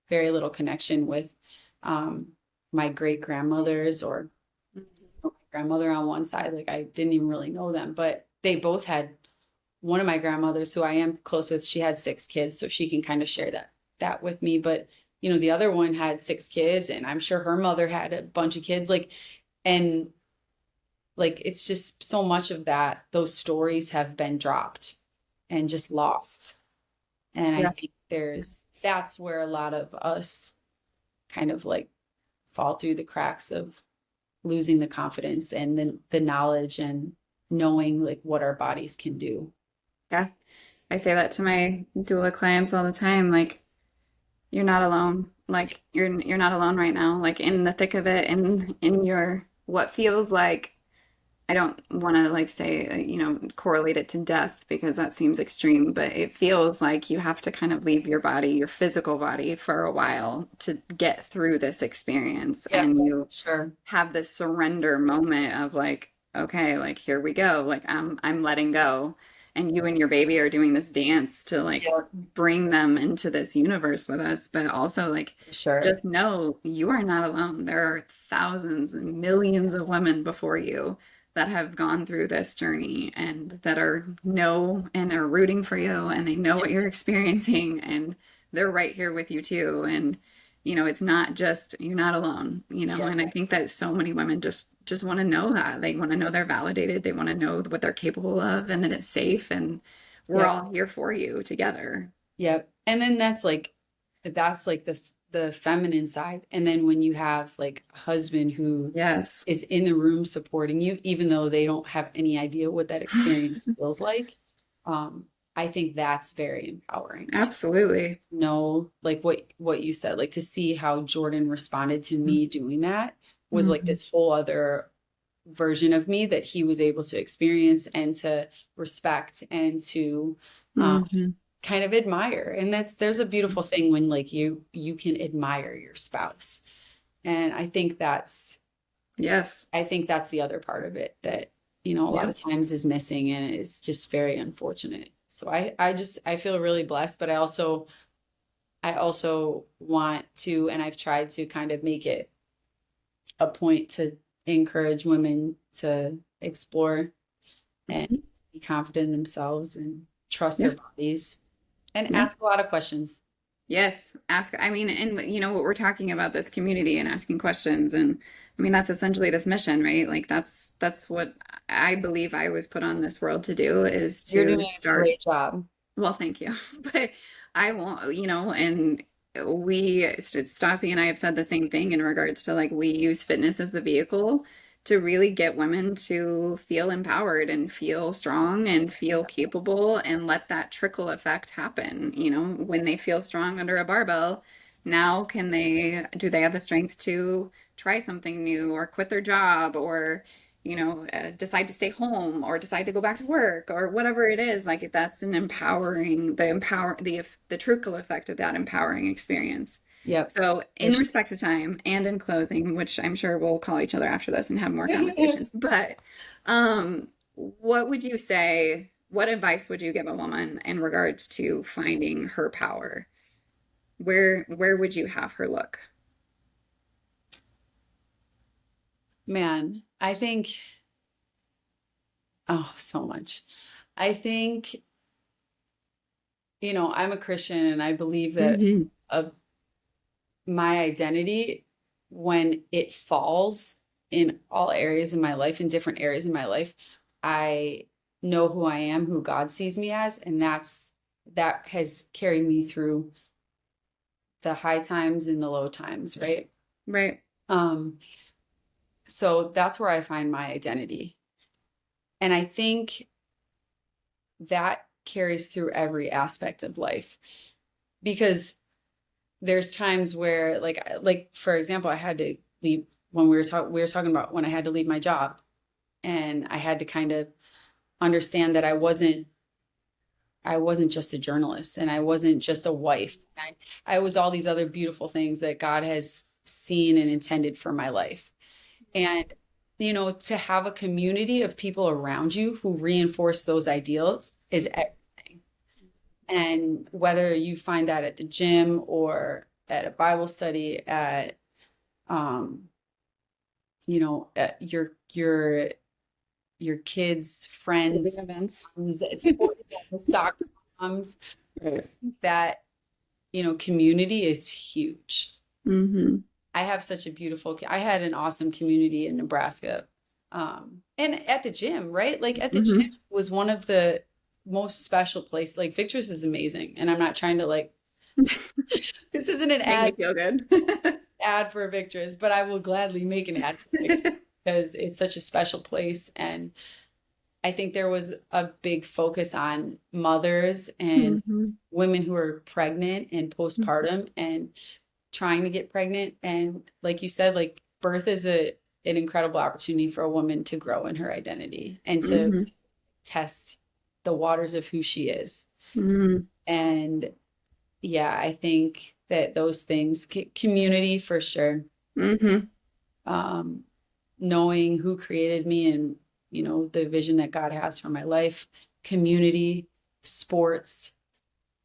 very little connection with um, my great grandmothers or my grandmother on one side. Like I didn't even really know them, but they both had one of my grandmothers who I am close with. She had 6 kids, so she can kind of share that with me. But the other one had 6 kids, and I'm sure her mother had a bunch of kids. And like it's just so much of that. Those stories have been dropped and just lost. And I Yeah. think that's where a lot of us kind of like fall through the cracks of losing the confidence and the knowledge and knowing like what our bodies can do. Yeah. I say that to my doula clients all the time. Like, you're not alone. Like you're not alone right now. Like in the thick of it, in your what feels like, I don't want to like say, correlate it to death because that seems extreme, but it feels like you have to kind of leave your body, your physical body for a while to get through this experience. Yeah, And you sure. have this surrender moment of like, okay, like here we go. Like I'm letting go. And you and your baby are doing this dance to like Yeah, bring them into this universe with us, but also like sure. just know you are not alone. There are thousands and millions of women before you that have gone through this journey and that are rooting for you and they know what you're experiencing and they're right here with you too. And it's not just you're not alone, Yeah, and I think that so many women just want to know that. They want to know they're validated, they want to know what they're capable of and that it's safe and we're yeah, all here for you together. yeah. And then that's like the feminine side. And then when you have like a husband who Yes. is in the room supporting you, even though they don't have any idea what that experience feels like, I think that's very empowering to Absolutely. know, like what you said, like to see how Jordan responded to me doing that was like Mhm. this whole other version of me that he was able to experience and to respect and to um, Mhm. kind of admire. And there's a beautiful thing when like you can admire your spouse. And Yes. I think that's the other part of it that a lot Yep. of times is missing and is just very unfortunate. So I feel really blessed, but I also want to, and I've tried to kind of make it a point to encourage women to explore and Mhm. be confident in themselves and trust Yeah. their bodies and Yeah. ask a lot of questions. Yes, ask. I mean, and what we're talking about this community and asking questions, and I mean that's essentially this mission, right? Like that's what I believe I was put on this world to do is You're to doing a start. great job. Well, thank you, but I won't, and Stassi and I have said the same thing in regards to like we use fitness as the vehicle to really get women to feel empowered and feel strong and feel capable and let that trickle effect happen. When they feel strong under a barbell, now do they have the strength to try something new or quit their job or decide to stay home or decide to go back to work or whatever it is. Like that's an the trickle effect of that empowering experience. Yep. So in There's respect to time and in closing, which I'm sure we'll call each other after this and have more conversations, but what would you say, what advice would you give a woman in regards to finding her power? Where would you have her look? man, I think so much. I think I'm a Christian and I believe that Hmm. uh, my identity when it falls in all areas of my life, in different areas of my life, I know who I am, who God sees me as, and that has carried me through the high times and the low times, right? Right. Um, so that's where I find my identity. And I think that carries through every aspect of life because there's times where like for example, I had to leave when we were talking about when I had to leave my job and I had to kind of understand that I wasn't just a journalist and I wasn't just a wife. I was all these other beautiful things that God has seen and intended for my life. And, to have a community of people around you who reinforce those ideals is everything. And whether you find that at the gym or at a Bible study, um, at your kids' Big friends, events. at sports, soccer moms, Right. that, community is huge. Mm-hmm. I have such a I had an awesome community in Nebraska. And at the gym, right? Like at the gym Mm-hmm. was one of the most special places. Like Victor's is amazing. And I'm not trying to like, this isn't an Make me feel good. ad for Victor's, but I will gladly make an ad for Victor's because it's such a special place. And I think there was a big focus on mothers and Mm-hmm. women who are pregnant and postpartum and trying to get pregnant. And like you said, like birth is an incredible opportunity for a woman to grow in her identity and to Mm-hmm. test the waters of who she is. Mm-hmm. And yeah, I think that those things, community for sure, Mm-hmm. um, knowing who created me and, the vision that God has for my life, community, sports.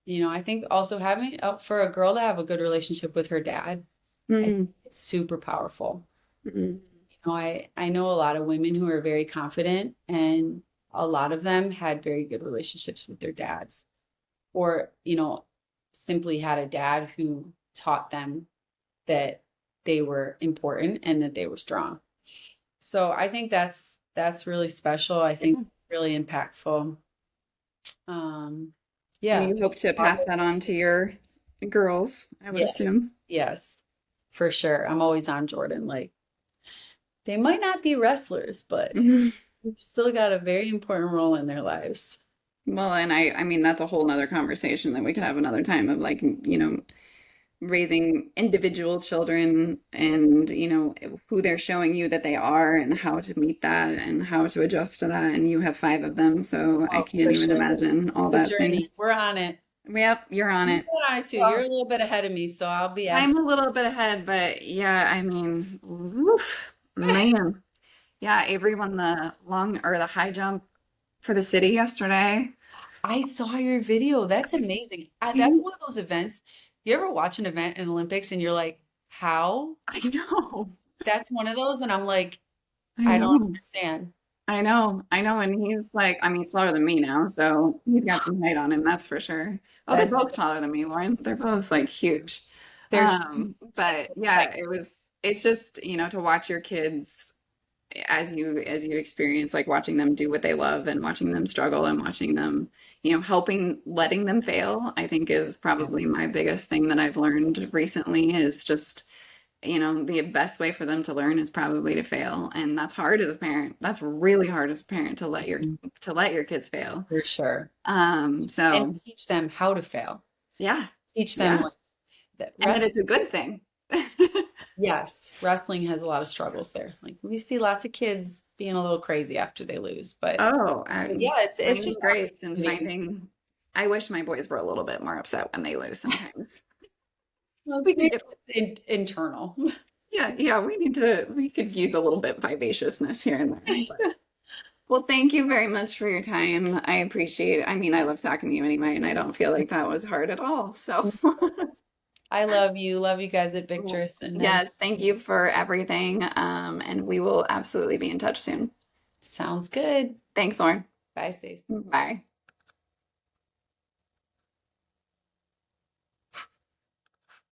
I think also having, for a girl to have a good relationship with her dad, I think Mm-hmm. it's super powerful. Mm-hmm. I know a lot of women who are very confident, and a lot of them had very good relationships with their dads, or, simply had a dad who taught them that they were important and that they were strong. So I think that's really special. I think really impactful. Um, And yeah. you hope to pass that on to your girls, I would Yes. assume. Yes. For sure. I'm always on Jordan. Like they might not be wrestlers, but Mhm. we've still got a very important role in their lives. Well, and I mean, that's a whole nother conversation that we could have another time of like, raising individual children and, who they're showing you that they are and how to meet that and how to adjust to that. And you have five of them, so I Oh, can't for even sure. imagine all It's a that things. journey. We're on it. Yep, you're on You're it. on it too. You're Well, a little bit ahead of me, so I'll be I'm asking. a little bit ahead, but yeah, I mean, oof, man. Yeah, Avery won the long or the high jump for the city yesterday. I saw your video. That's amazing. That's one of those events. You ever watch an event in Olympics and you're like, how? I know. That's one of those, and I'm like, I I don't know. understand. I know. I know. And he's like, I mean, he's taller than me now, so he's got some height on him, that's for sure. Oh, they're That's both taller than me, Lauren. They're both like huge. they're huge. But yeah, it's just, to watch your kids as you experience like watching them do what they love and watching them struggle and watching them, helping letting them fail, I think is probably my biggest thing that I've learned recently is just the best way for them to learn is probably to fail. And that's hard as a parent. That's really hard as a parent to let your Mhm. kids fail. For sure. And So teach them how to fail. yeah, Teach them yeah. like that And that wrestling. it's a good thing. Yes, wrestling has a lot of struggles there. Like we see lots of kids being a little crazy after they lose, Oh, but and yeah, it's finding just grace and opportunity. finding I wish my boys were a little bit more upset when they lose sometimes. Well, We can maybe get it's internal. yeah, yeah, we could use a little bit vivaciousness here and there. But well, thank you very much for your time. I appreciate I mean, I love talking to you anyway, and I don't feel like that was hard at all. So I love you. Love you guys at well, Victress. And yes, thank you for everything. And we will absolutely be in touch soon. sounds good. Thanks, Lauren. Bye, Stace. Bye.